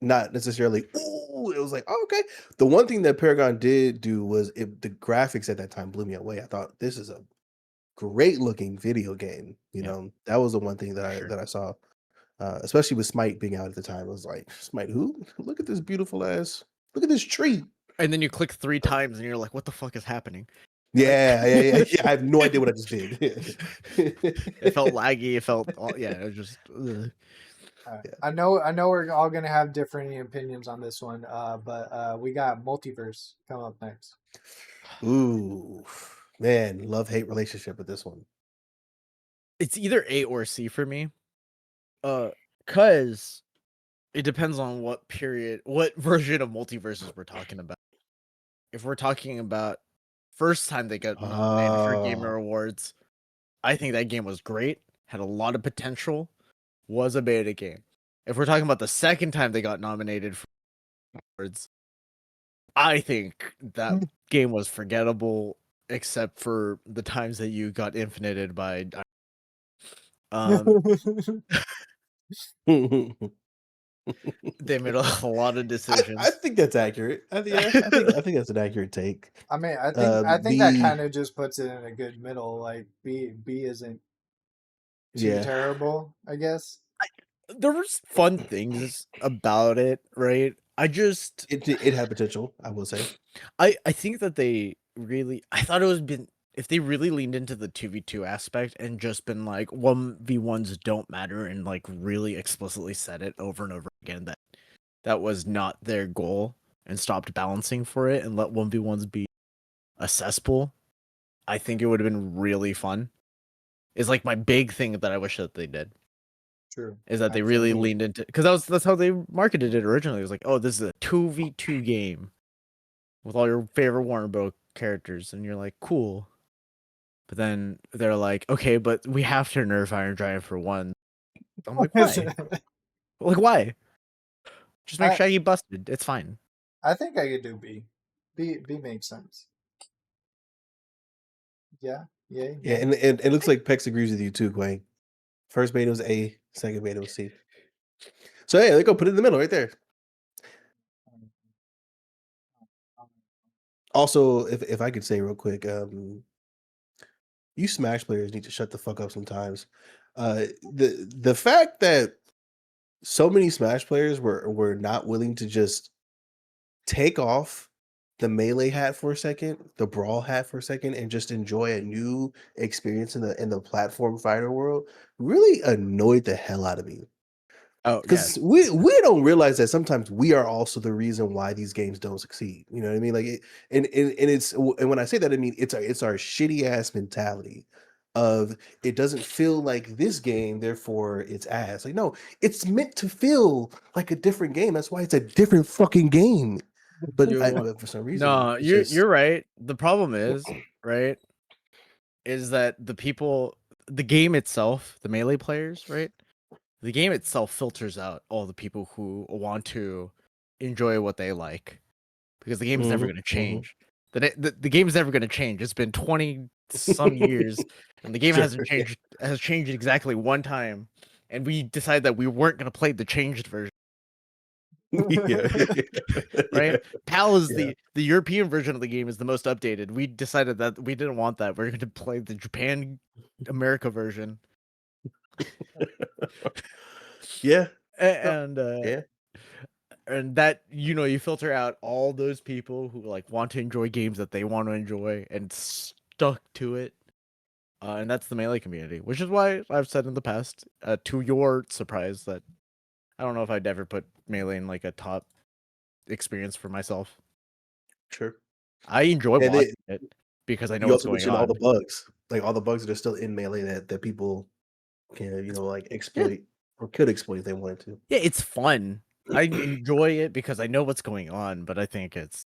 Not necessarily, ooh, it was like, oh, okay. The one thing that Paragon did do was the graphics at that time blew me away. I thought this is a great looking video game. That was the one thing that Sure. I saw. Especially with Smite being out at the time. I was like, Smite who? Look at this beautiful ass. Look at this tree. And then you click 3 times and you're like, what the fuck is happening? Yeah. I have no idea what I just did. It felt laggy. It felt, it was just. Right. I know we're all gonna have different opinions on this one, but we got Multiverse coming up next. Ooh, man, love-hate relationship with this one. It's either A or C for me. Cause it depends on what version of Multiverses we're talking about. If we're talking about first time they got nominated for Gamer Awards, I think that game was great, had a lot of potential, was a beta game. If we're talking about the second time they got nominated for awards, I think that game was forgettable, except for the times that you got infinited by. They made a lot of decisions. I think that's accurate. I think that's an accurate take. I mean, I think that kind of just puts it in a good middle. Like B isn't too terrible, I guess. There was fun things about it, right? It had potential, I will say. I think that I thought it was if they really leaned into the 2v2 aspect and just been like 1v1s don't matter and like really explicitly said it over and over again that was not their goal and stopped balancing for it and let 1v1s be a cesspool, I think it would have been really fun. Is like my big thing that I wish that they did. True. Is that they really leaned into, because that's how they marketed it originally. It was like, oh, this is a 2v2 game with all your favorite Warner Bros. Characters, and you're like, cool. But then they're like, okay, but we have to nerf Iron Giant for one. I'm like, why? Like, why? Just make Shaggy busted. It's fine. I think I could do B. B makes sense. Yeah. And it looks like Pex agrees with you too, Quang. First beta was A, second beta was C. So yeah, they go put it in the middle right there. Also, if I could say real quick, you Smash players need to shut the fuck up sometimes. The fact that so many Smash players were not willing to just take off the melee hat for a second, the brawl hat for a second, and just enjoy a new experience in the platform fighter world really annoyed the hell out of me. Oh, because we don't realize that sometimes we are also the reason why these games don't succeed. You know what I mean? Like, and when I say that, I mean it's our shitty ass mentality of it doesn't feel like this game, therefore it's ass. Like, no, it's meant to feel like a different game. That's why it's a different fucking game. But for some reason, no, you're right. The problem is, right, is that the game itself, the melee players, right? The game itself filters out all the people who want to enjoy what they like, because the game's never going to change. The game's never going to change. It's been 20 some years, and the game has changed exactly one time, and we decided that we weren't going to play the changed version. Right? PAL is the European version of the game is the most updated. We decided that we didn't want that. We're going to play the Japan America version. And that, you filter out all those people who like want to enjoy games that they want to enjoy and stuck to it. And that's the melee community, which is why I've said in the past, to your surprise, that I don't know if I'd ever put melee in like a top experience for myself. Sure. I enjoy watching it because I know what's going on. All the bugs, like all the bugs that are still in melee that people can, like exploit or could exploit if they wanted to. Yeah, it's fun. I enjoy it because I know what's going on, but I think it's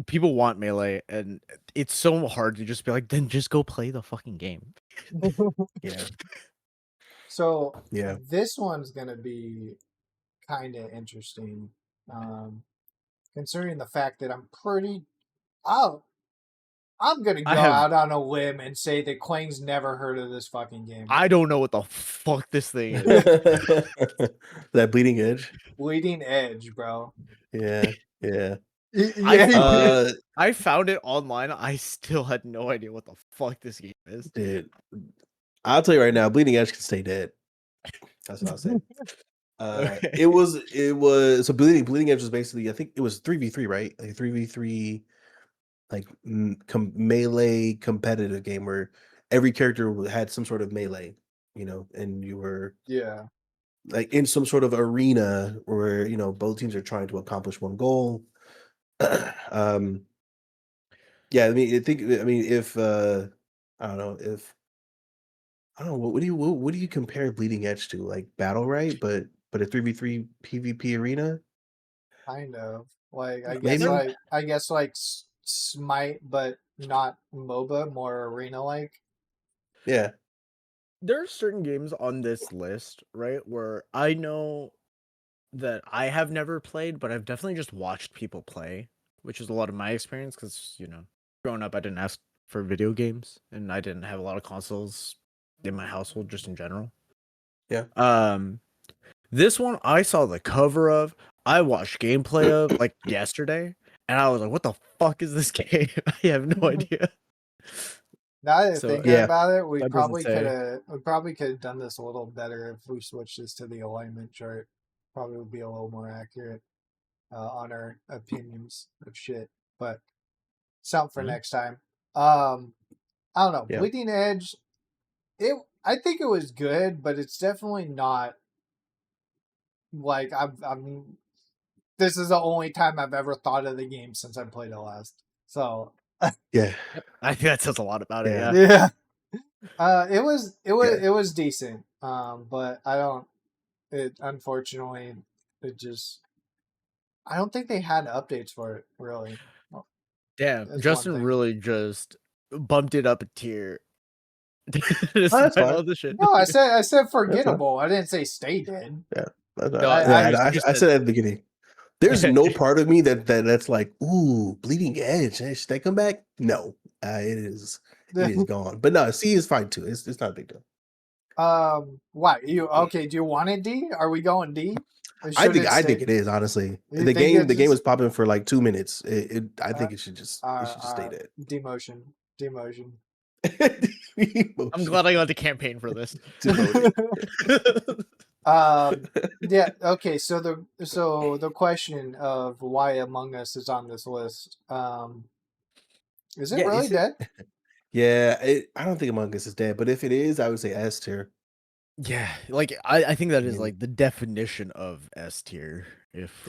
people want melee, and it's so hard to just be like, then just go play the fucking game. Yeah. So Yeah. this one's gonna be kind of interesting, considering the fact that I'm gonna I go have out on a limb and say that Quang's never heard of this fucking game. I don't know what the fuck this thing is. That bleeding edge. Bleeding Edge, bro. Yeah. Yeah. I found it online. I still had no idea what the fuck this game is. Dude, I'll tell you right now, bleeding edge can stay dead. That's what I'll say. Okay. It was so bleeding edge was basically, I think it was 3v3, right? Like 3v3, like melee competitive game where every character had some sort of melee, and you were Yeah. like in some sort of arena where both teams are trying to accomplish one goal. Yeah, I mean, if I don't know if I don't know what do you compare bleeding edge to, like battle, right? But a 3v3 PvP arena. Kind of. Like Maybe. I guess like Smite, but not MOBA, more arena like. Yeah. There are certain games on this list, right, where I know that I have never played, but I've definitely just watched people play, which is a lot of my experience because, growing up, I didn't ask for video games and I didn't have a lot of consoles in my household just in general. Yeah. This one I saw the cover of, I watched gameplay of like yesterday, and I was like, what the fuck is this game? I have no idea. Now that I So, think yeah, about it, we that doesn't probably say. could have done this a little better if we switched this to the alignment chart. Probably would be a little more accurate on our opinions of shit. But something for Mhm. next time. I don't know. Yeah. Bleeding Edge. I think it was good, but it's definitely not like I'm. This is the only time I've ever thought of the game since I played it last. So Yeah. I think that says a lot about it. Yeah. Yeah. it was Yeah. decent. But I don't. It unfortunately it just. I don't think they had updates for it really. Damn, That's one Justin thing. really just bumped it up a tier. that's Despite fine. all the shit. No, I said That's fine. forgettable. I didn't say stay dead. Yeah. That's fine. No, I you said at the beginning. There's no part of me that's like, ooh, bleeding edge. Should they come back? No, it is gone. But no, C is fine too. It's not a big deal. What you okay? Do you want it D? Are we going D? Or I should think it stay? it is, honestly. You The think game it's was popping for like 2 minutes. I think it should just stay dead. demotion. I'm glad I got the campaign for this. Demoted. Yeah. Okay. So the question of why Among Us is on this list. Is it Yeah, really is it? dead? Yeah, I don't think Among Us is dead, but if it is, I would say S tier. Yeah, like I think that is mean- like the definition of S tier if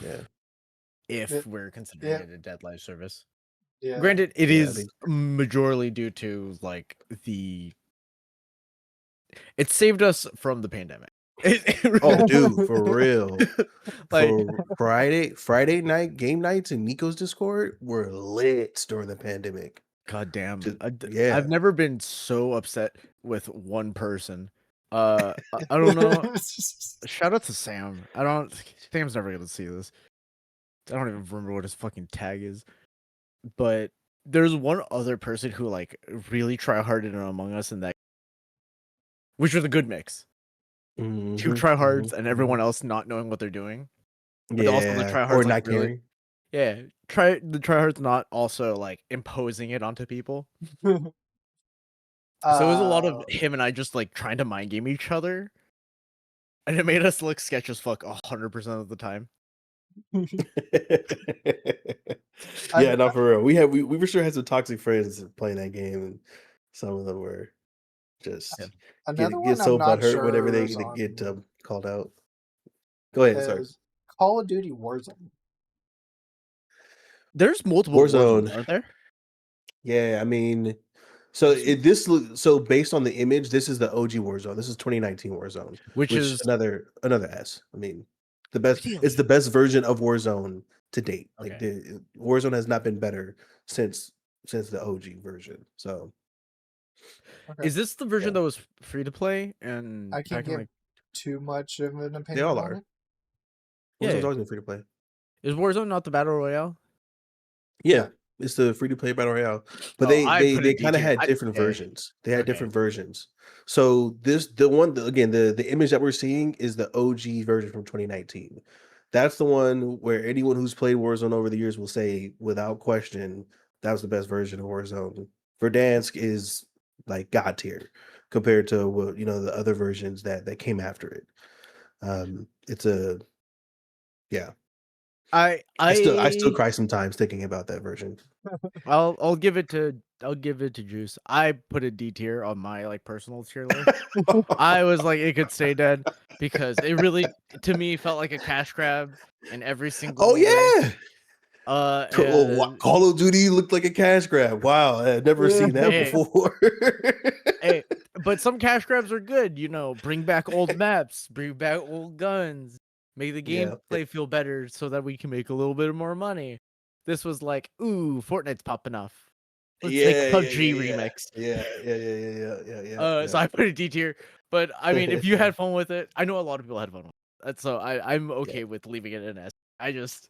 Yeah. we're considering it a dead live service. Yeah. Granted, it Yeah, I is think majorly due to like it saved us from the pandemic. Oh, dude, for real. Like For Friday night game nights in Nico's Discord were lit during the pandemic. God damn. Yeah. I've never been so upset with one person. I don't know. Shout out to Sam. Sam's never gonna see this. I don't even remember what his fucking tag is. But there's one other person who like really tryharded in Among Us, and that which was a good mix. Two tryhards and everyone else not knowing what they're doing. But also the tryhards or like not really, caring. yeah. The tryhards not also like imposing it onto people. So it was a lot of him and I just like trying to mind game each other, and it made us look sketch as fuck 100% of the time. Yeah, not for real. We for sure had some toxic friends playing that game, and some of them were just another get one so I'm not butthurt sure whenever they is on get called out. Go ahead, sorry. is Call of Duty Warzone. There's multiple Warzones, aren't there? Yeah, I mean, so based on the image, this is the OG Warzone. This is 2019 Warzone, which is another S. I mean, The best. Really? It's the best version of Warzone to date. Like Okay. the Warzone has not been better since the OG version. So Okay. Is this the version Yeah. that was free to play and I can't back in give like too much of an they opinion all on are. it. Yeah. Warzone's always been free to play. Is Warzone not the battle royale? Yeah, it's the free to play battle royale, but Oh, I put a D kind of tier. had different Yeah. versions. They had Okay. different versions. So again, the image that we're seeing is the OG version from 2019. That's the one where anyone who's played Warzone over the years will say without question that was the best version of Warzone. Verdansk is like god tier compared to what the other versions that came after it. It's a yeah. I still cry sometimes thinking about that version. I'll give it to Juice. I put a D tier on my like personal tier list. I was like it could stay dead because it really to me felt like a cash grab in every single Oh way. yeah. And Call of Duty looked like a cash grab. Wow, I've never seen that Hey. before. hey, but some cash grabs are good, bring back old maps, bring back old guns, make the Yeah. gameplay feel better so that we can make a little bit more money. This was like, ooh, Fortnite's popping off. Let's make Yeah, PUBG remix. yeah. So I put a D tier, but I mean, if you had fun with it, I know a lot of people had fun with it. So I'm okay with leaving it in S. I just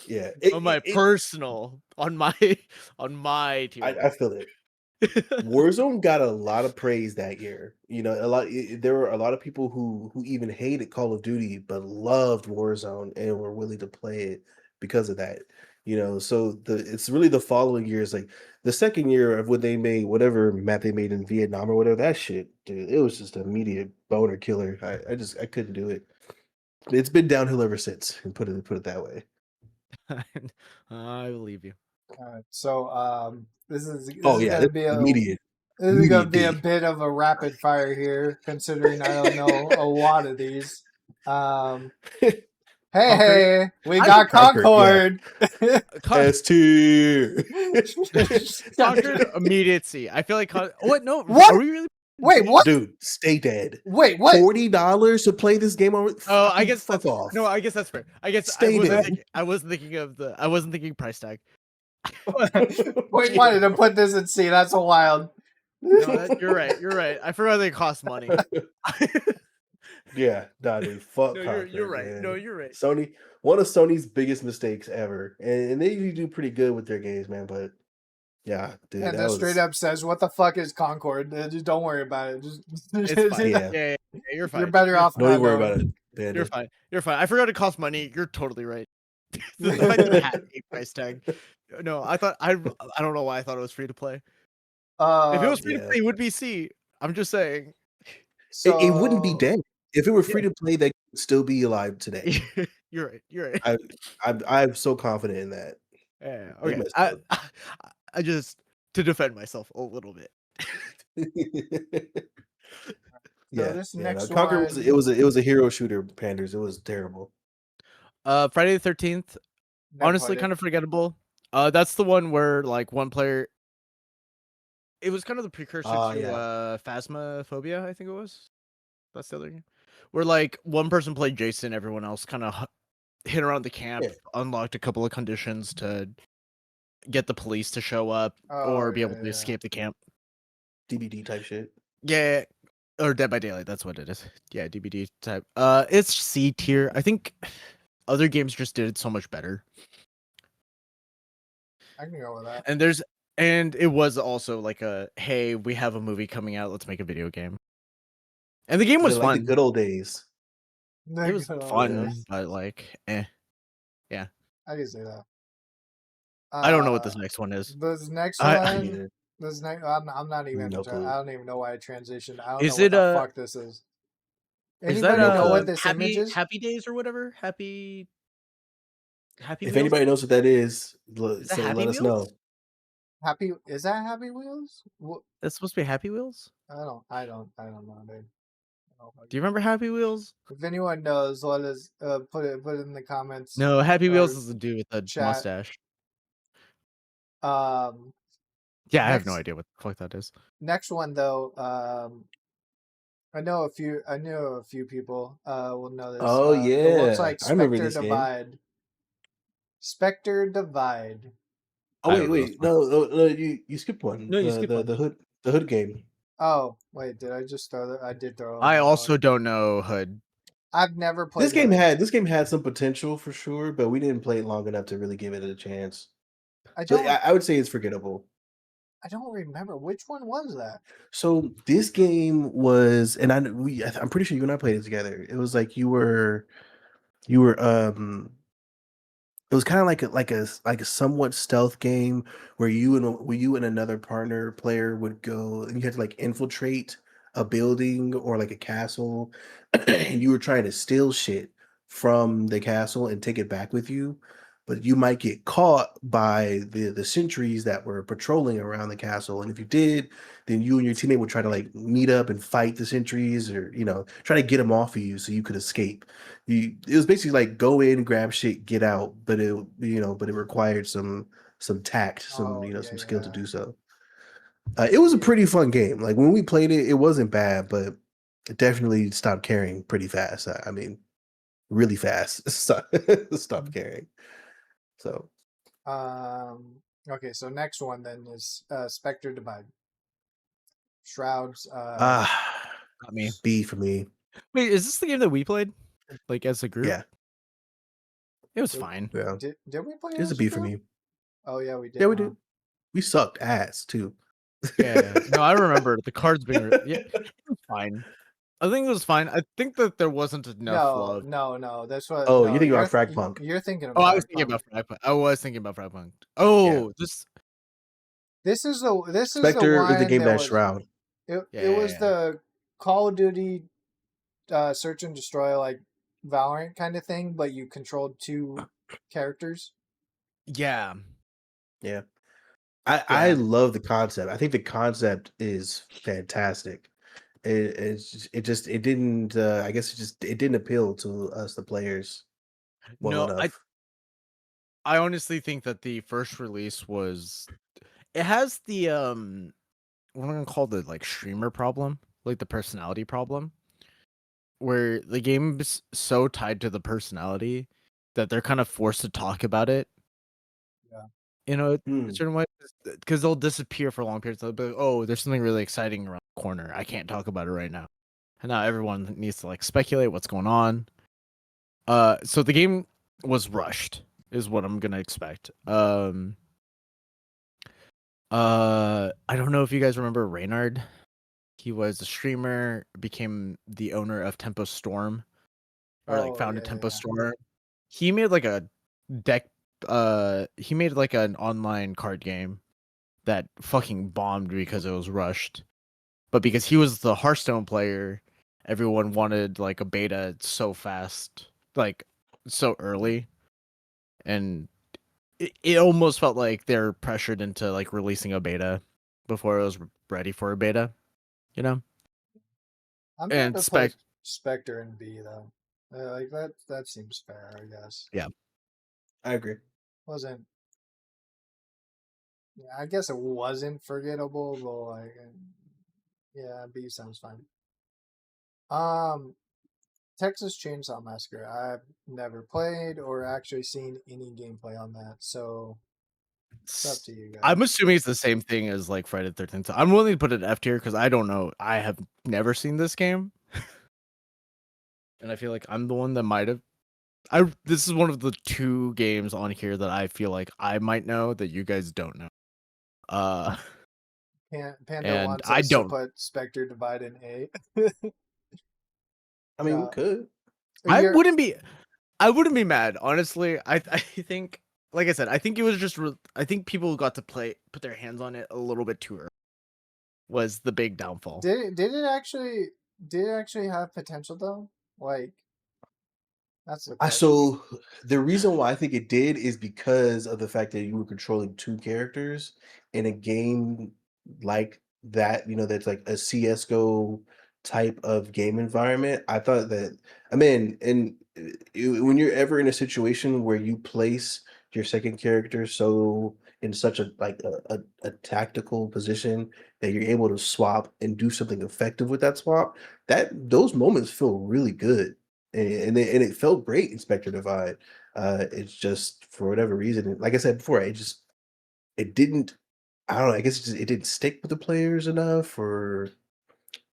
Yeah. on my personal on my tier. I feel it. Warzone got a lot of praise that year. There were a lot of people who even hated Call of Duty but loved Warzone and were willing to play it because of that. So it's really the following years, like the second year of when they made whatever map they made in Vietnam or whatever that shit, dude. It was just an immediate boner killer. I couldn't do it. It's been downhill ever since, and put it that way. I believe you. Alright, so this is Oh gonna yeah, be a immediate. this is gonna be a D. bit of a rapid fire here, considering I don't know a lot of these. Hey, we got Concord. S tier. Conquered immediacy. I feel like what? No, What? Are we really? Wait, what? Dude, stay dead. Wait, what? $40 to play this game on. Oh, I guess fuck that's off. no. I guess that's fair. I guess Stay dead. I wasn't thinking of the. I wasn't thinking price tag. Wait, wanted to put this in C. That's so wild. No, you're right. You're right. I forgot they cost money. Yeah, nah, dude. Fuck. No, Conquer, you're right. man. No, you're right. Sony, one of Sony's biggest mistakes ever, and they usually do pretty good with their games, man. But yeah, dude, And that that was straight up says, "What the fuck is Concord? Just don't worry about it. Just It's fine. Yeah. Yeah, you're fine. You're better off. Don't not even worry knowing. about it. Bandit. You're fine. You're fine. I forgot it cost money. You're totally right. The fact that it had a price tag. No, I thought I don't know why I thought it was free to play. If it was free to Yeah. play, it would be C. I'm just saying. It wouldn't be So- dead if it were free to play. They would still be alive today. You're right. You're right. I'm so confident in that. Yeah. They Okay. messed up. I just to defend myself a little bit. Yeah, this no, next Conquer one- it was a hero shooter, Panders. It was terrible. Friday the 13th. Never Honestly, played it. kind of forgettable. That's the one where like one player. It was kind of the precursor to Yeah. Phasmophobia, I think it was. That's the other game. Where like one person played Jason, everyone else kind of hit around the camp, Yeah. unlocked a couple of conditions to get the police to show up or be able to escape the camp. DBD type shit. Yeah, or Dead by Daylight. That's what it is. Yeah, DBD type. It's C tier. I think other games just did it so much better. I can go with that. And it was also like a hey, we have a movie coming out. Let's make a video game. And the game was Like fun. the good old days. It was fun, but like, I can say that. I don't know what this next one is. This next I- one. This next. I'm not even. No clue. I don't even know why I transitioned. I don't Is know it, what the fuck this is. Is Anybody that know what this image happy is? Happy Days or whatever? Happy. If Wheels? anybody knows what that is, that say, Happy let us know. Wheels? Happy is that Happy Wheels? What? That's supposed to be Happy Wheels. I don't know, dude. Do you remember Happy Wheels? If anyone knows, let us put it in the comments. No, Happy or Wheels is the dude with the chat. mustache. Um, Yeah, I have no Next- idea what the fuck that is. next one though. I know a few. I know a few people. Will know this. Oh The one's yeah, like I remember Spectre this game. Divide. Spectre Divide. Oh I wait, remember those wait, ones. no, you skipped one. No, you skip one. The hood game. Oh wait, did I just throw that? I did throw. I also Epilogue. don't know Hood. I've never played Hood. This game had some potential for sure, but we didn't play it long enough to really give it a chance. I So don't. I would say it's forgettable. I don't remember which one was that. So this game was, and I'm pretty sure you and I played it together. It was like you were it was kind of like a somewhat stealth game where you and another partner player would go and you had to like infiltrate a building or like a castle and you were trying to steal shit from the castle and take it back with you, but you might get caught by the sentries that were patrolling around the castle, and if you did, then you and your teammate would try to like meet up and fight the sentries, or try to get them off of you so you could escape. It was basically like go in, grab shit, get out, but it required some tact, Oh yeah, some skill to yeah. do so. It was a Yeah. pretty fun game. Like when we played it, it wasn't bad, but it definitely stopped carrying pretty fast. I mean, really fast. Stopped carrying. So Okay, so next one then is Spectre Divide. Shrouds. Not me. B for me. Wait, is this the game that we played? Like as a group? Yeah, It was Did- fine. yeah. Did we play it It's a as B a for group? me. Oh yeah, we did. Yeah, we huh? did. We sucked ass too. Yeah. No, I remember the cards being yeah, it was fine. I think it was fine. I think that there wasn't enough No, love. no. That's what. Oh, you No, think about Fragpunk? you're thinking of Oh, I was Fragpunk. thinking about Fragpunk. I was thinking about Fragpunk. Yeah. Oh, This is the one Spectre is the game that that was Shroud. it was Yeah. the Call of Duty search and destroy, like Valorant kind of thing, but you controlled two characters. Yeah. Yeah. I love the concept. I think the concept is fantastic. It didn't I guess it didn't appeal to us the players well No, enough. I honestly think that the first release was it has the what am I gonna call the like streamer problem, like the personality problem, where the game's so tied to the personality that they're kind of forced to talk about it. Yeah. You know, Hmm. a certain way, because they'll disappear for long periods. They'll be like, oh, there's something really exciting around the corner. I can't talk about it right now. And now everyone needs to like speculate what's going on. So the game was rushed, is what I'm gonna expect. I don't know if you guys remember Reynard. He was a streamer, became the owner of Tempo Storm, or like Oh, founded yeah, Tempo yeah. Storm. He made like a deck. He made like an online card game that fucking bombed because it was rushed. But because he was the Hearthstone player, everyone wanted like a beta so fast, like so early, and it almost felt like they're pressured into like releasing a beta before it was ready for a beta, you know? I'm And down to play Spectre and B though. Like that seems fair, I guess. Yeah. I agree. Wasn't. Yeah, I guess it wasn't forgettable, but like, yeah, B sounds fine. Texas Chainsaw Massacre. I've never played or actually seen any gameplay on that, so it's up to you guys. I'm assuming it's the same thing as like Friday the 13th. I'm willing to put it F tier because I don't know. I have never seen this game. And I feel like I'm the one that might have. This is one of the two games on here that I feel like I might know that you guys don't know. Panda and wants I us don't. to put Spectre Divide in A. I mean, we could. I wouldn't be mad, honestly. I think, like I said, I think it was just. I think people got to put their hands on it a little bit too early. Was the big downfall. Did it actually have potential though? Like, that's the question. So the reason why I think it did is because of the fact that you were controlling two characters in a game like that, that's like a CS:GO type of game environment. I thought that, I mean, and when you're ever in a situation where you place your second character so in such a like a tactical position, that you're able to swap and do something effective with that swap, those moments feel really good. And it felt great in Spectre Divide. It's just for whatever reason, like I said before, it didn't. I don't know. I guess it didn't stick with the players enough, or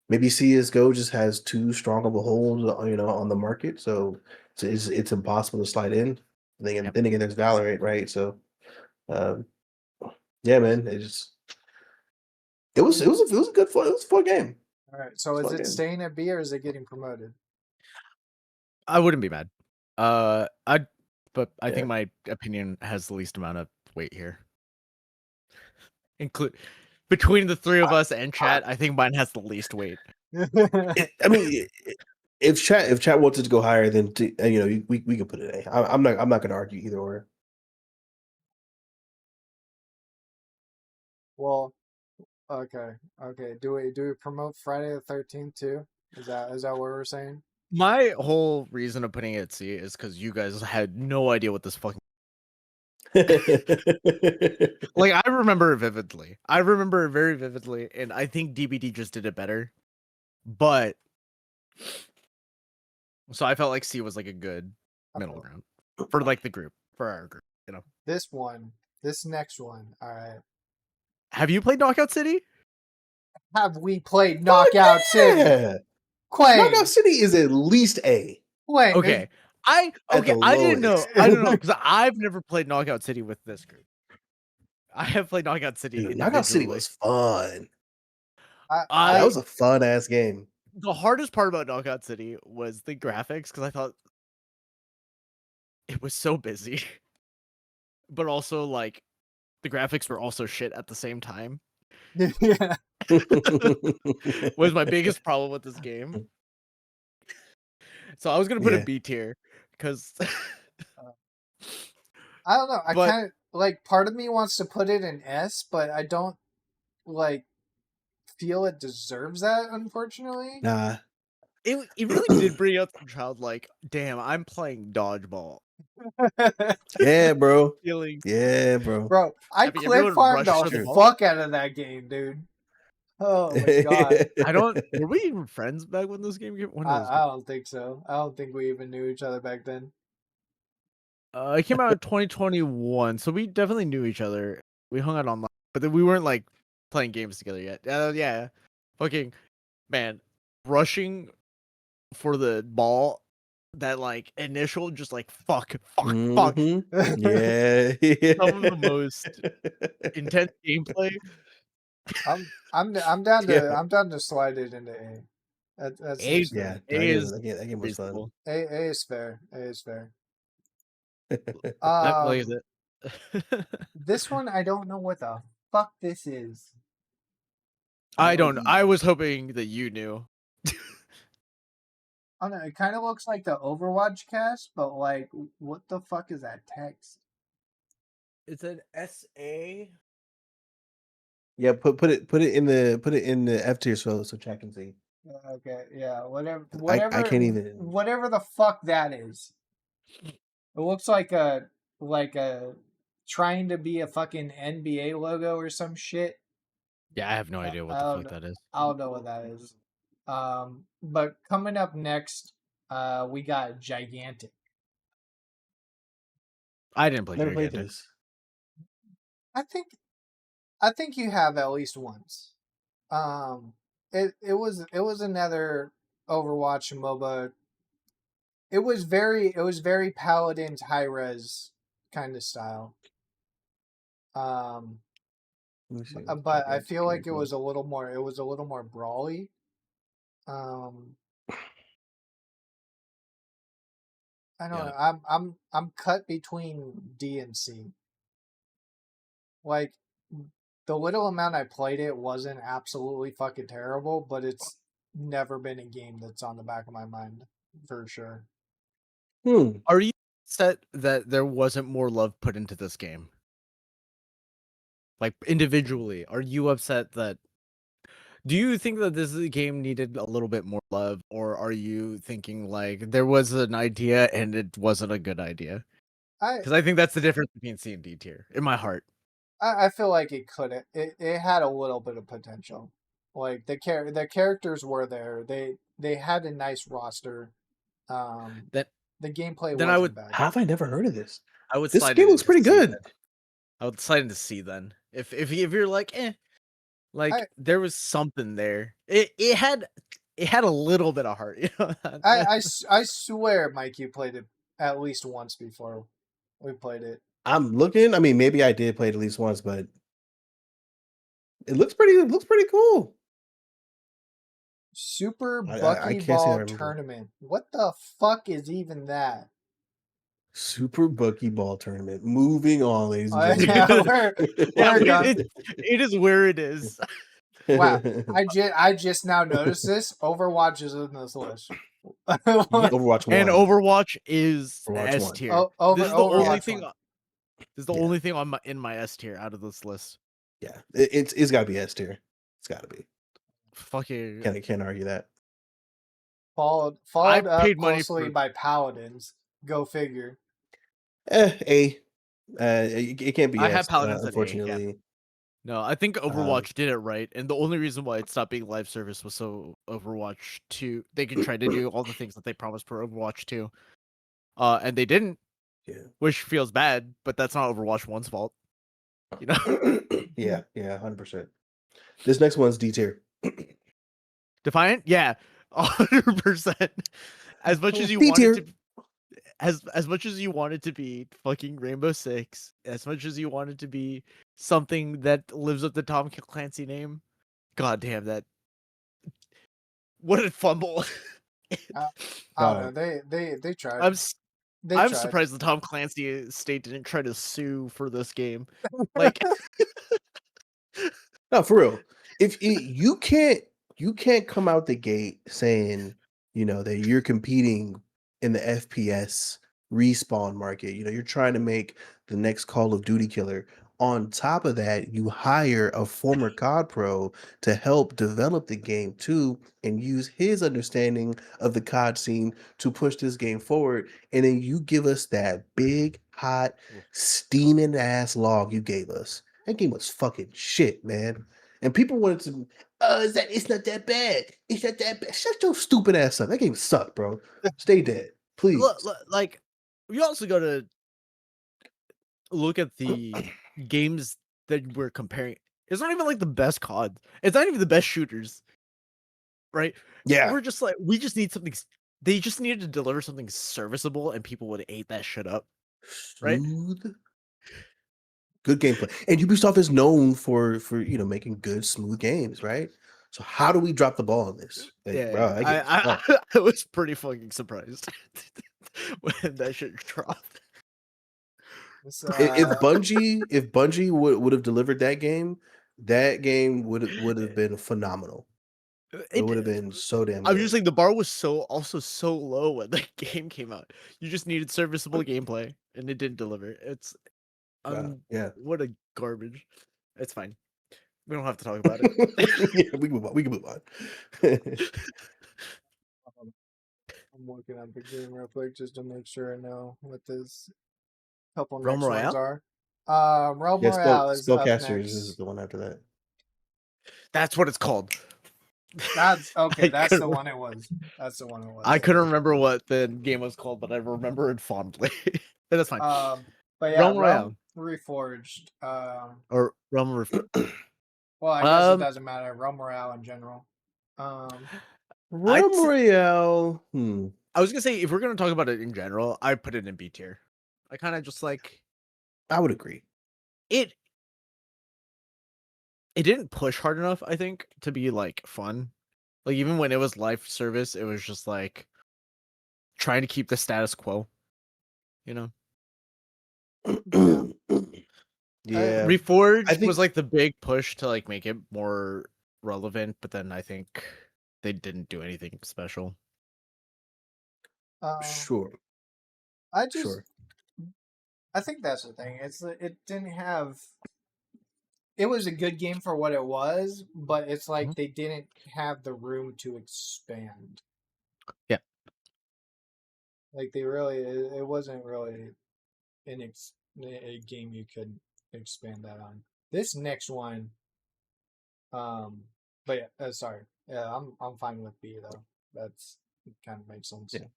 maybe CS:GO just has too strong of a hold, on the market. So it's impossible to slide in. Yep. Then again, there's Valorant, right? So, um, yeah, man, it was a good fun. It was a fun game. All right. So is it staying at B or is it getting promoted? I wouldn't be mad. But I Yeah. think my opinion has the least amount of weight here. Between the three of us and chat, I think mine has the least weight. I mean, if chat wanted to go higher, then we could put it A. I'm not going to argue either or. Well, okay. Do we promote Friday the 13th too? Is that what we're saying? My whole reason of putting it at C is because you guys had no idea what this fucking like. I remember it vividly. I remember it very vividly, and I think DBD just did it better. But so I felt like C was like a good middle ground for like the group, for our group. This next one. All right. Have you played Knockout City? Have we played Knockout City? Quay. Knockout City is at least A. Wait. Okay. I didn't know. I don't know because I've never played Knockout City with this group. I have played Knockout City. Dude, Knockout City was fun. That was a fun ass game. The hardest part about Knockout City was the graphics because I thought it was so busy, but also like the graphics were also shit at the same time. Yeah. Was my biggest problem with this game. So I was gonna put a B tier because I don't know. I kind of like, part of me wants to put it in S, but I don't like feel it deserves that, unfortunately. Nah. It really did bring out some childlike, damn, I'm playing dodgeball. Yeah, bro. Feeling. Yeah, bro. Bro, I clip farmed the fuck out of that game, dude. Oh my god. Were we even friends back when this game came? I don't think so. I don't think we even knew each other back then. It came out in 2021, so we definitely knew each other. We hung out online, but then we weren't like playing games together yet. Yeah. Fucking man, rushing for the ball, that like initial just like fuck. Yeah. Some of the most intense gameplay. I'm down to slide it into A. That's yeah. That game was fun. A is fair. A is fair. That plays it. This one, I don't know what the fuck this is. I don't. I was hoping that you knew. I don't know. It kind of looks like the Overwatch cast, but like, what the fuck is that text? It's an SA. Yeah, put it in the F tier so chat can see. Okay, yeah, whatever. I can't even. Whatever the fuck that is. It looks like a trying to be a fucking NBA logo or some shit. Yeah, I have no idea what the fuck that is. I don't know what that is. But coming up next, we got Gigantic. I didn't play Never Gigantic. played this. I think you have at least once. It was another Overwatch MOBA. It was very Paladins high res kind of style. But I feel like it was a little more brawly. I don't know. I'm cut between D and C. Like, the little amount I played it wasn't absolutely fucking terrible, but it's never been a game that's on the back of my mind for sure. Are you upset that there wasn't more love put into this game? Like, individually, are you upset that... Do you think that this game needed a little bit more love, or are you thinking like there was an idea and it wasn't a good idea? Because I think that's the difference between C and D tier in my heart. I feel like it could. It had a little bit of potential. Like the characters were there. They had a nice roster. That The gameplay then I wasn't would bad. How have I never heard of this? I would This slide game it looks into pretty C good. then. I would slide into C then. If you're like, I- there was something there. It had a little bit of heart, you know. I swear, Mike, you played it at least once before we played it. I'm looking. I mean, maybe I did play it at least once, but it looks pretty cool. Super I Bucky can't say I Ball remember. Tournament. What the fuck is even that? Super Buckyball Tournament. Moving on, ladies and Yeah, gentlemen. we're done. It is where it is. Wow, I just now noticed this. Overwatch is in this list. Overwatch 1. And Overwatch is Overwatch S 1. tier. This is the Overwatch only thing. 1. This is the only thing on in my S tier out of this list. Yeah, it's got to be S tier. It's got to be. Fucking. Can't argue that. Followed up paid money closely for- by Paladins. Go figure. A. It can't be I S, have Paladins at A, yeah. unfortunately. No, I think Overwatch did it right, and the only reason why it stopped being live service was so Overwatch 2 they can try to do all the things that they promised for Overwatch 2. And they didn't. Yeah. Which feels bad, but that's not Overwatch 1's fault. You know? yeah, 100%. This next one's D tier. Defiant? Yeah. 100%. As much as you D want tier. it to as much as you want it to be fucking Rainbow Six, as much as you want it to be something that lives up to Tom Clancy name, god damn that. What a fumble. I don't know. They tried. I'm tried. surprised the Tom Clancy estate didn't try to sue for this game. Like No, for real. If you can't come out the gate saying, that you're competing in the FPS respawn market. You're trying to make the next Call of Duty killer. On top of that, you hire a former COD pro to help develop the game too, and use his understanding of the COD scene to push this game forward. And then you give us that big, hot, steaming ass log you gave us. That game was fucking shit, man. And people wanted to, it's not that bad. It's not that bad. Shut your stupid ass up. That game sucked, bro. Stay dead, please. like we also got to look at the games that we're comparing. It's not even like the best COD. It's not even the best shooters. Right? Yeah. We're just like, we just need something. They just needed to deliver something serviceable and people would ate that shit up. Right? Smooth. Good gameplay. And Ubisoft is known for making good, smooth games, right? So how do we drop the ball on this? Like, Yeah, bro, I was pretty fucking surprised when that shit dropped. If Bungie would have delivered that game would have been phenomenal. It would have been so damn good. I'm just saying the bar was so low when the game came out. You just needed serviceable gameplay, and it didn't deliver. It's yeah. What a garbage. It's fine. We don't have to talk about it. Yeah, we can move on. We can move on. I'm looking at the game real quick just to make sure I know what this couple Realm next Royale? ones are. Realm Royale is up Spellcasters next. is the one after that. That's what it's called. That's okay. That's the one it was. That's the one it was. I couldn't remember what the game was called, but I remember it fondly. But that's fine. But yeah, Realm Royale. Reforged. Or Realm Well, I guess it doesn't matter. Realm Royale in general. Realm Royale. I was gonna say, if we're gonna talk about it in general, I put it in B tier. I kind of just like. I would agree. It didn't push hard enough, I think, to be like fun. Like even when it was live service, it was just like trying to keep the status quo. You know. Yeah. Reforged was like the big push to like make it more relevant, but then I think they didn't do anything special. Sure. I think that's the thing. It didn't have. It was a good game for what it was, but it's like they didn't have the room to expand. Yeah. Like it wasn't really a game you could expand that on. This next one, but yeah, sorry, yeah, I'm fine with B though. That's kind of makes sense. Yeah.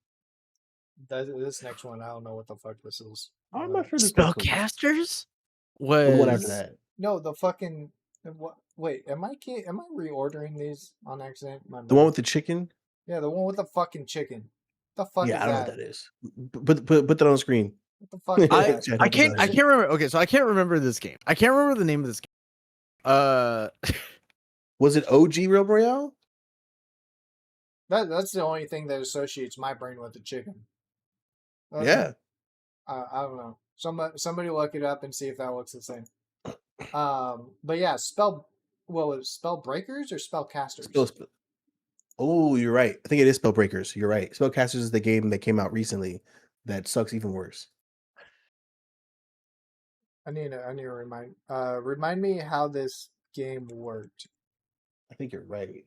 This next one, I don't know what the fuck this is. I'm not sure this next one. Spellcasters Or the one after was that. No, the fucking what? Wait, am I reordering these on accident? My The one bad. with the chicken? Yeah, the one with the fucking chicken. The fuck Yeah, is I don't know that? what that is. Put that on screen. What the fuck is that? Chad, I help us out can't here. remember. Okay, so I can't remember this game. I can't remember the name of this game. Was it OG Real Royale? That's the only thing that associates my brain with the chicken. Yeah. I don't know. Somebody look it up and see if that looks the same. But yeah, spell breakers or spell casters? Oh, you're right. I think it is Spellbreakers. You're right. Spellcasters is the game that came out recently that sucks even worse. I need to remind me how this game worked. I think you're right.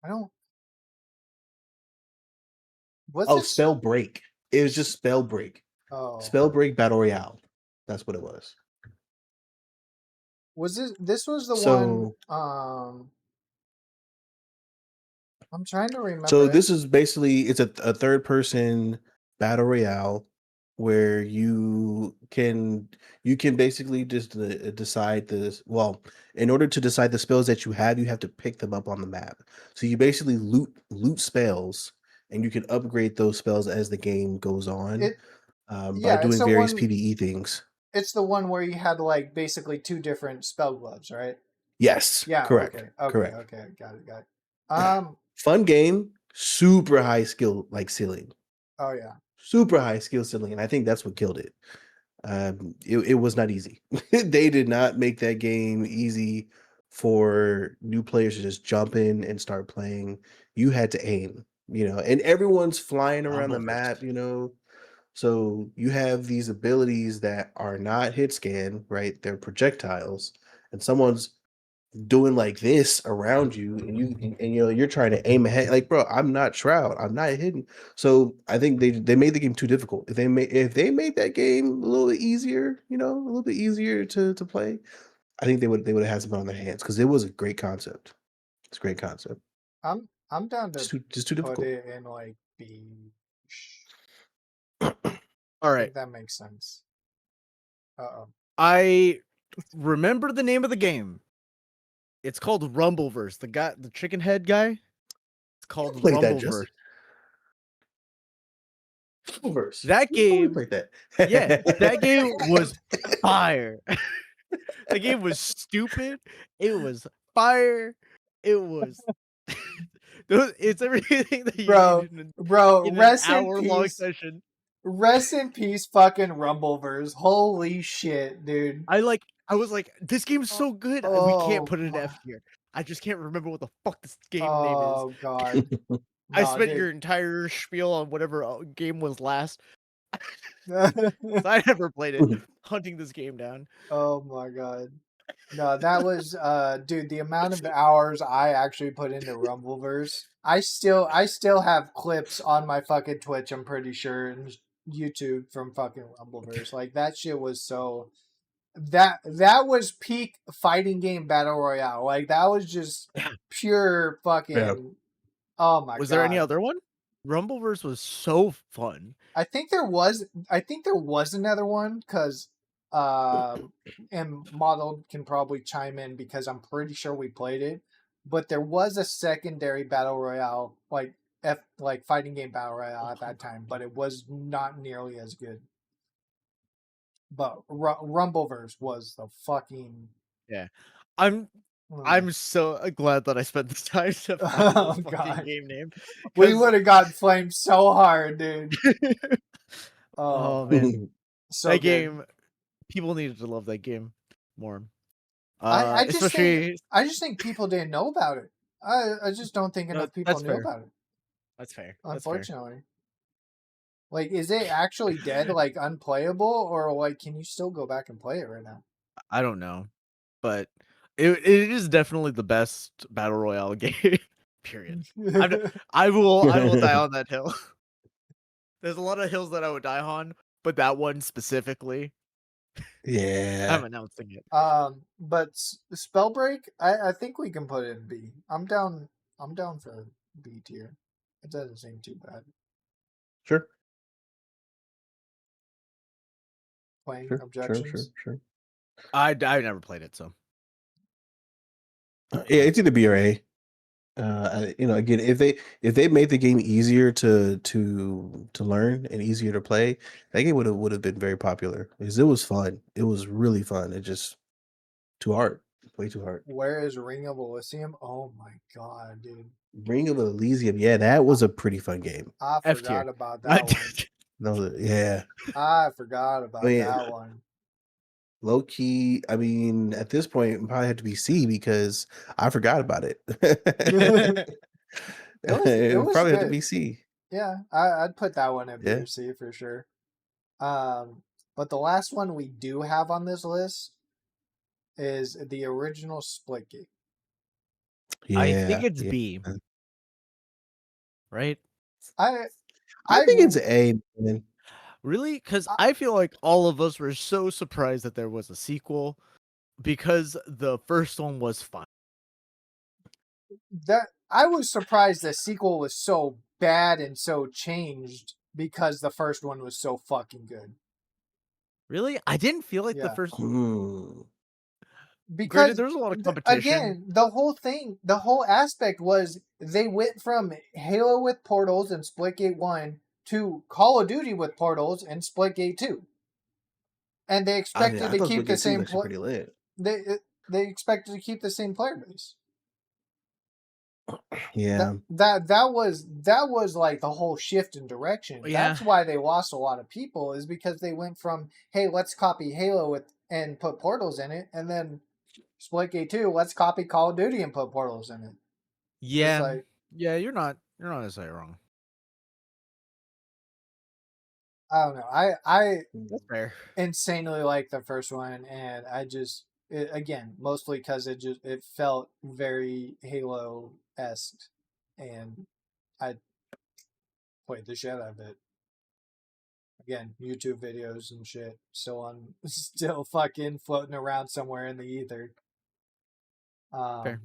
I don't. Was Oh, it Spell Break. It was just Spell Break. Oh, Spell Break Battle Royale. That's what it was. was this? This was the So- one. I'm trying to remember. So this is basically it's a third person battle royale where you can basically just decide this. Well, in order to decide the spells that you have to pick them up on the map. So you basically loot spells, and you can upgrade those spells as the game goes on by doing the various one- PvE things. It's the one where you had like basically two different spell gloves, right? Yes, Yeah. correct. Okay. Correct. Okay. Got it. Fun game, super high skill ceiling. Oh yeah. Super high skill ceiling, and I think that's what killed it. It was not easy. They did not make that game easy for new players to just jump in and start playing. You had to aim, and everyone's flying around the map, So you have these abilities that are not hit scan, right? They're projectiles, and someone's doing like this around you, and you're trying to aim ahead. Like, bro, I'm not Shroud, I'm not hidden. So I think they made the game too difficult. If they made that game a little bit easier, a little bit easier to play, I think they would have had something on their hands, because it was a great concept. It's a great concept. I'm down to Just too put difficult. it in like B. All I right. think that makes sense. I remember the name of the game. It's called Rumbleverse. The chicken head guy. It's called Played that, Rumbleverse. Rumbleverse. That You totally game, played that. yeah, that game was fire. The game was stupid. It was fire. It was. It's everything that you need Bro, in an rest in hour-long peace. session. Rest in peace, fucking Rumbleverse. Holy shit, dude. I was like, this game's so good. We Oh can't put it in my- F tier. I just can't remember what the fuck this game name is. Oh god. I No, spent dude. your entire spiel on whatever game was last. Oh I never played it. Hunting this game down. my god. No, that was dude, the amount of hours I actually put into Rumbleverse. I still have clips on my fucking Twitch, I'm pretty sure, and YouTube from fucking Rumbleverse. Like that shit was so that was peak fighting game battle royale. Like that was just pure fucking oh my god. Was there any other one? Rumbleverse was so fun. I think there was another one because and Model can probably chime in because I'm pretty sure we played it, but there was a secondary battle royale like fighting game battle royale at that time, but it was not nearly as good. But Rumbleverse was the fucking I'm so glad that I spent this time to find Oh, this fucking God. game name. we would have gotten flamed so hard, dude. Oh man, so that good. game. People needed to love that game more. I just Especially think people didn't know about it. I just don't think enough people that's knew fair. about it. That's fair. That's fair. Unfortunately. Like, is it actually dead, like unplayable, or like can you still go back and play it right now? I don't know, but it is definitely the best battle royale game. Period. I will die on that hill. There's a lot of hills that I would die on, but that one specifically, Yeah. I'm announcing it. But Spellbreak, I think we can put it in B. I'm down for B tier. It doesn't seem too bad. Sure. Playing Sure. objections. Sure. I never played it, so Yeah, it's either B or A. Again, if they made the game easier to learn and easier to play, that game would have been very popular because it was fun. It was really fun. It just too hard, way too hard. Where is Ring of Elysium? Oh my god, dude! Ring of Elysium, yeah, that was a pretty fun game. I F tier. forgot about that one. Yeah, I forgot about that one. Low key, I mean, at this point, it probably had to be C because I forgot about it. It was probably had to good. be C. Yeah, I'd put that one at B Yeah. or C for sure. But the last one we do have on this list is the original Splitgate. Yeah, I think it's B. Right? I think it's A, man. Really? Because I feel like all of us were so surprised that there was a sequel because the first one was fun. That I was surprised the sequel was so bad and so changed because the first one was so fucking good. Really? I didn't feel like the Yeah. first Because Granted, there was a lot of competition. Again, the whole aspect was they went from Halo with Portals and Splitgate 1 to Call of Duty with Portals and Splitgate 2. And they expected to keep the same pretty lit. They expected to keep the same player base. Yeah. That was like the whole shift in direction. Yeah. That's why they lost a lot of people, is because they went from, hey, let's copy Halo and put Portals in it, and then Splitgate 2, let's copy Call of Duty and put Portals in it. Yeah. Like, yeah, you're not necessarily wrong. I don't know. I That's fair. insanely like the first one, and I just again, mostly because it felt very Halo-esque, and I played the shit out of it. Again, YouTube videos and shit still fucking floating around somewhere in the ether. Fair.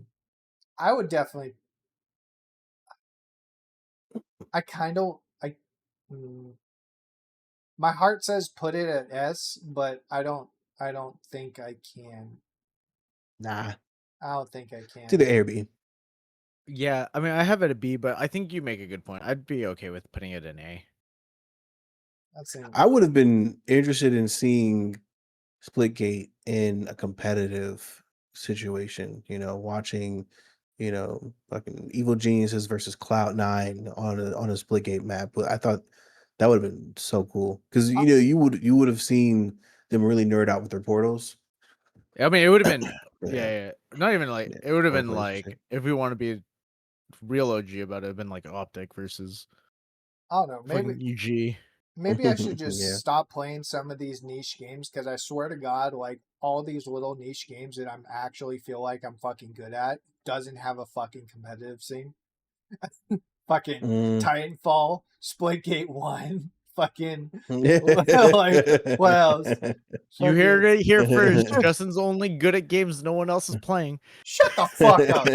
I would definitely. My heart says put it at S, but I don't think I can. Nah. I don't think I can. To the A or B. Yeah, I mean, I have it at B, but I think you make a good point. I'd be okay with putting it in A. I would have been interested in seeing Splitgate in a competitive situation, watching, fucking Evil Geniuses versus Cloud9 on a Splitgate map. But I thought that would have been so cool because you would have seen them really nerd out with their portals. I mean, it would have been yeah. Not even like it would have been like if we want to be real OG about it, it'd been like Optic versus I don't know, maybe UG. Maybe I should just stop playing some of these niche games, because I swear to God, like all these little niche games that I'm actually feel like I'm fucking good at doesn't have a fucking competitive scene. Fucking Titanfall, Splitgate 1, fucking like what else? You heard it here first. Justin's only good at games no one else is playing. Shut the fuck up.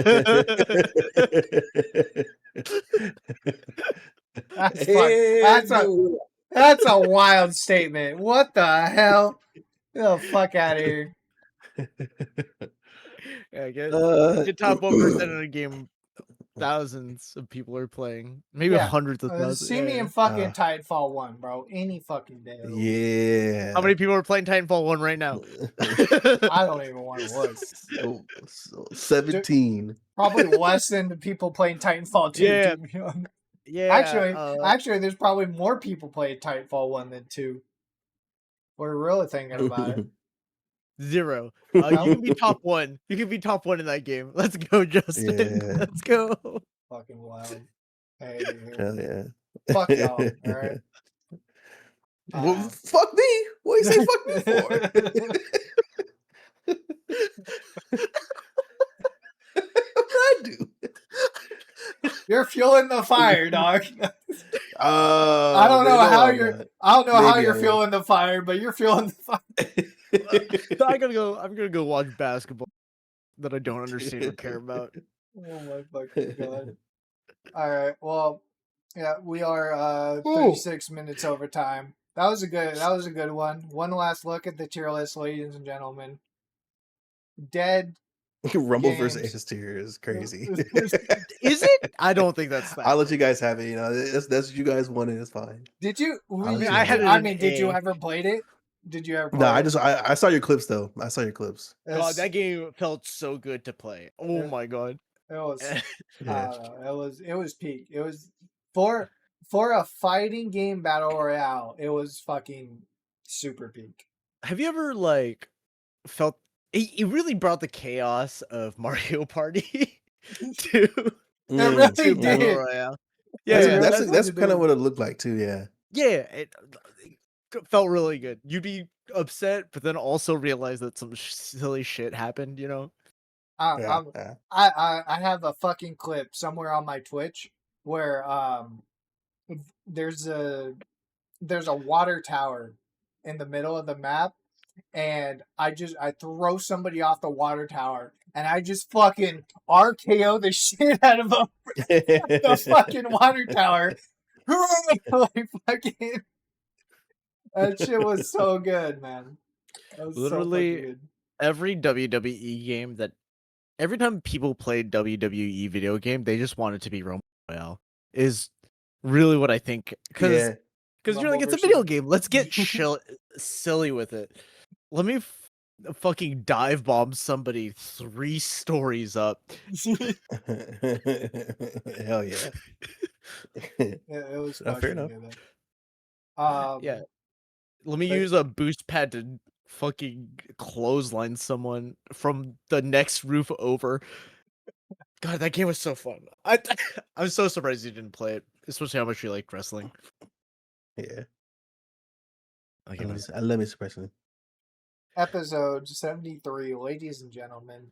That's a wild statement. What the hell? Get the fuck out of here. Yeah, get top 1% of the game. Thousands of people are playing. Maybe hundreds of thousands. See me in fucking Titanfall 1, bro. Any fucking day. Yeah. How many people are playing Titanfall 1 right now? I don't even want to look. 17. Probably less than the people playing Titanfall 2. Yeah. Yeah. Actually, there's probably more people playing Titanfall 1 than 2. We're really thinking about it. 0. You can be top 1. You can be top 1 in that game. Let's go, Justin. Yeah. Let's go. Fucking wild. Hey, hell yeah. Fuck y'all, alright? Well, fuck me. What you say fuck me for? What did I do? You're fueling the fire, dog. Oh, I don't know man, how I'm you're. not. I don't know how Maybe you're I am. fueling the fire, but you're fueling the fire. I'm gonna go watch basketball that I don't understand or care about. Oh my fucking god! All right, well, yeah, we are Ooh. 36 minutes over time. That was a good one. One last look at the tier list, ladies and gentlemen. Dead Rumble versus games. S tier is crazy. Is it? I don't think that's that. I'll let you guys have it. You know, that's what you guys wanted. It's fine. Did you? I mean, I had it I in mean, did you A. ever played it? Did you ever play No, it? I saw your clips though. I saw your clips. God, that game felt so good to play. Oh my god. It was. Yeah. It was peak. It was for a fighting game battle royale. It was fucking super peak. Have you ever felt it really brought the chaos of Mario Party to It Mm. really to Battle did. Royale? That's Yeah, that's kind of what it looked like too. Yeah. yeah, it felt really good. You'd be upset, but then also realize that some silly shit happened. You know? Yeah. I have a fucking clip somewhere on my Twitch where there's a water tower in the middle of the map, and I throw somebody off the water tower, and I just fucking RKO the shit out of them, the fucking water tower. Like fucking, that shit was so good, man. That was Literally so fucking good. every WWE game every time people play WWE video game, they just want it to be Rumble Royale. Is really what I think. Because you're like, Rumble it's a video versus- game. Let's get silly with it. Let me fucking dive bomb somebody 3 stories up. Hell yeah. It was Fair fucking enough. good. Yeah. Let me but- use a boost pad to fucking clothesline someone from the next roof over. God, that game was so fun. I'm so surprised you didn't play it, especially how much you liked wrestling. Yeah. Like, I love me some wrestling. Episode 73, ladies and gentlemen.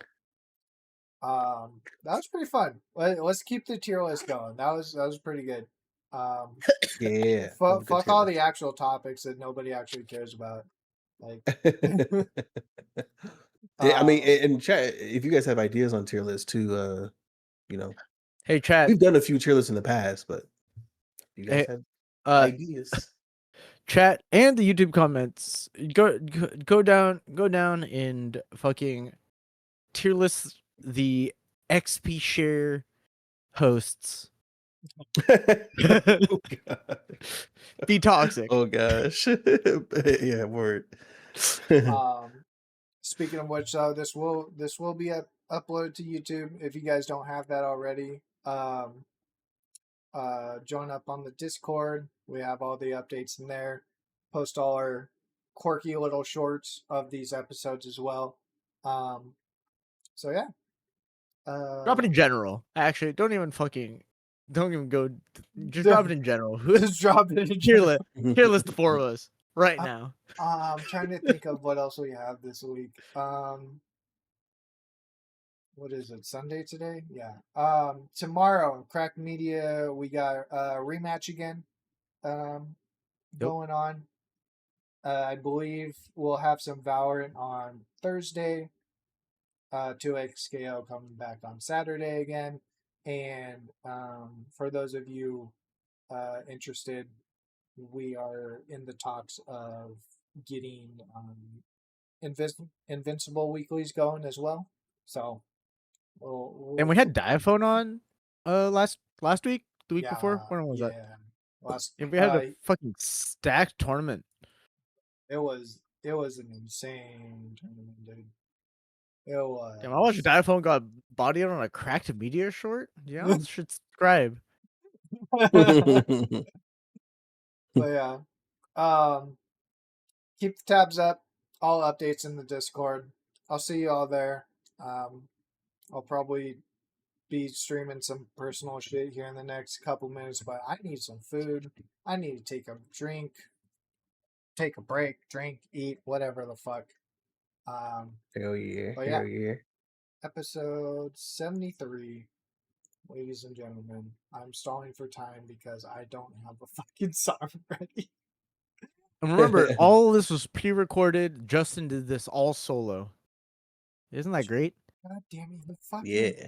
That was pretty fun. Let's keep the tier list going. That was pretty good. Yeah. Fuck all the actual topics that nobody actually cares about. Like, Yeah, I mean, and chat, if you guys have ideas on tier lists too, you know, hey, chat. we've done a few tier lists in the past, but you guys have ideas. Chat and the YouTube comments. Go down and fucking tier list the XP share hosts. Oh, God. Be toxic. Oh gosh. Yeah, word. Speaking of which, this will be uploaded to YouTube if you guys don't have that already. Join up on the Discord. We have all the updates in there. Post all our quirky little shorts of these episodes as well. So yeah. Drop it in general. Actually, don't even go. Just drop it in general. Just drop it in Tier list the 4 of us right now. I'm trying to think of what else we have this week. What is it? Sunday today? Yeah. Tomorrow, Crack Media, we got a rematch again. Going on. I believe we'll have some Valorant on Thursday. 2XKO coming back on Saturday again. And for those of you interested, we are in the talks of getting Invincible weeklies going as well. So, And we had Diaphone on last week, the week yeah, before. When was that? Last We had a fucking stacked tournament. it was an insane tournament, dude. It was. Damn, I watched Diaphone got bodied on a cracked meteor short. Yeah, should subscribe. But yeah, keep the tabs up. All updates in the Discord. I'll see you all there. I'll probably be streaming some personal shit here in the next couple minutes, but I need some food. I need to take a drink, take a break, drink, eat, whatever the fuck. Hell yeah. But yeah. Hell yeah. Episode 73. ladies and gentlemen, I'm stalling for time because I don't have a fucking song ready. And remember, all of this was pre-recorded. Justin did this all solo. Isn't that great? God damn it, the fucking Yeah.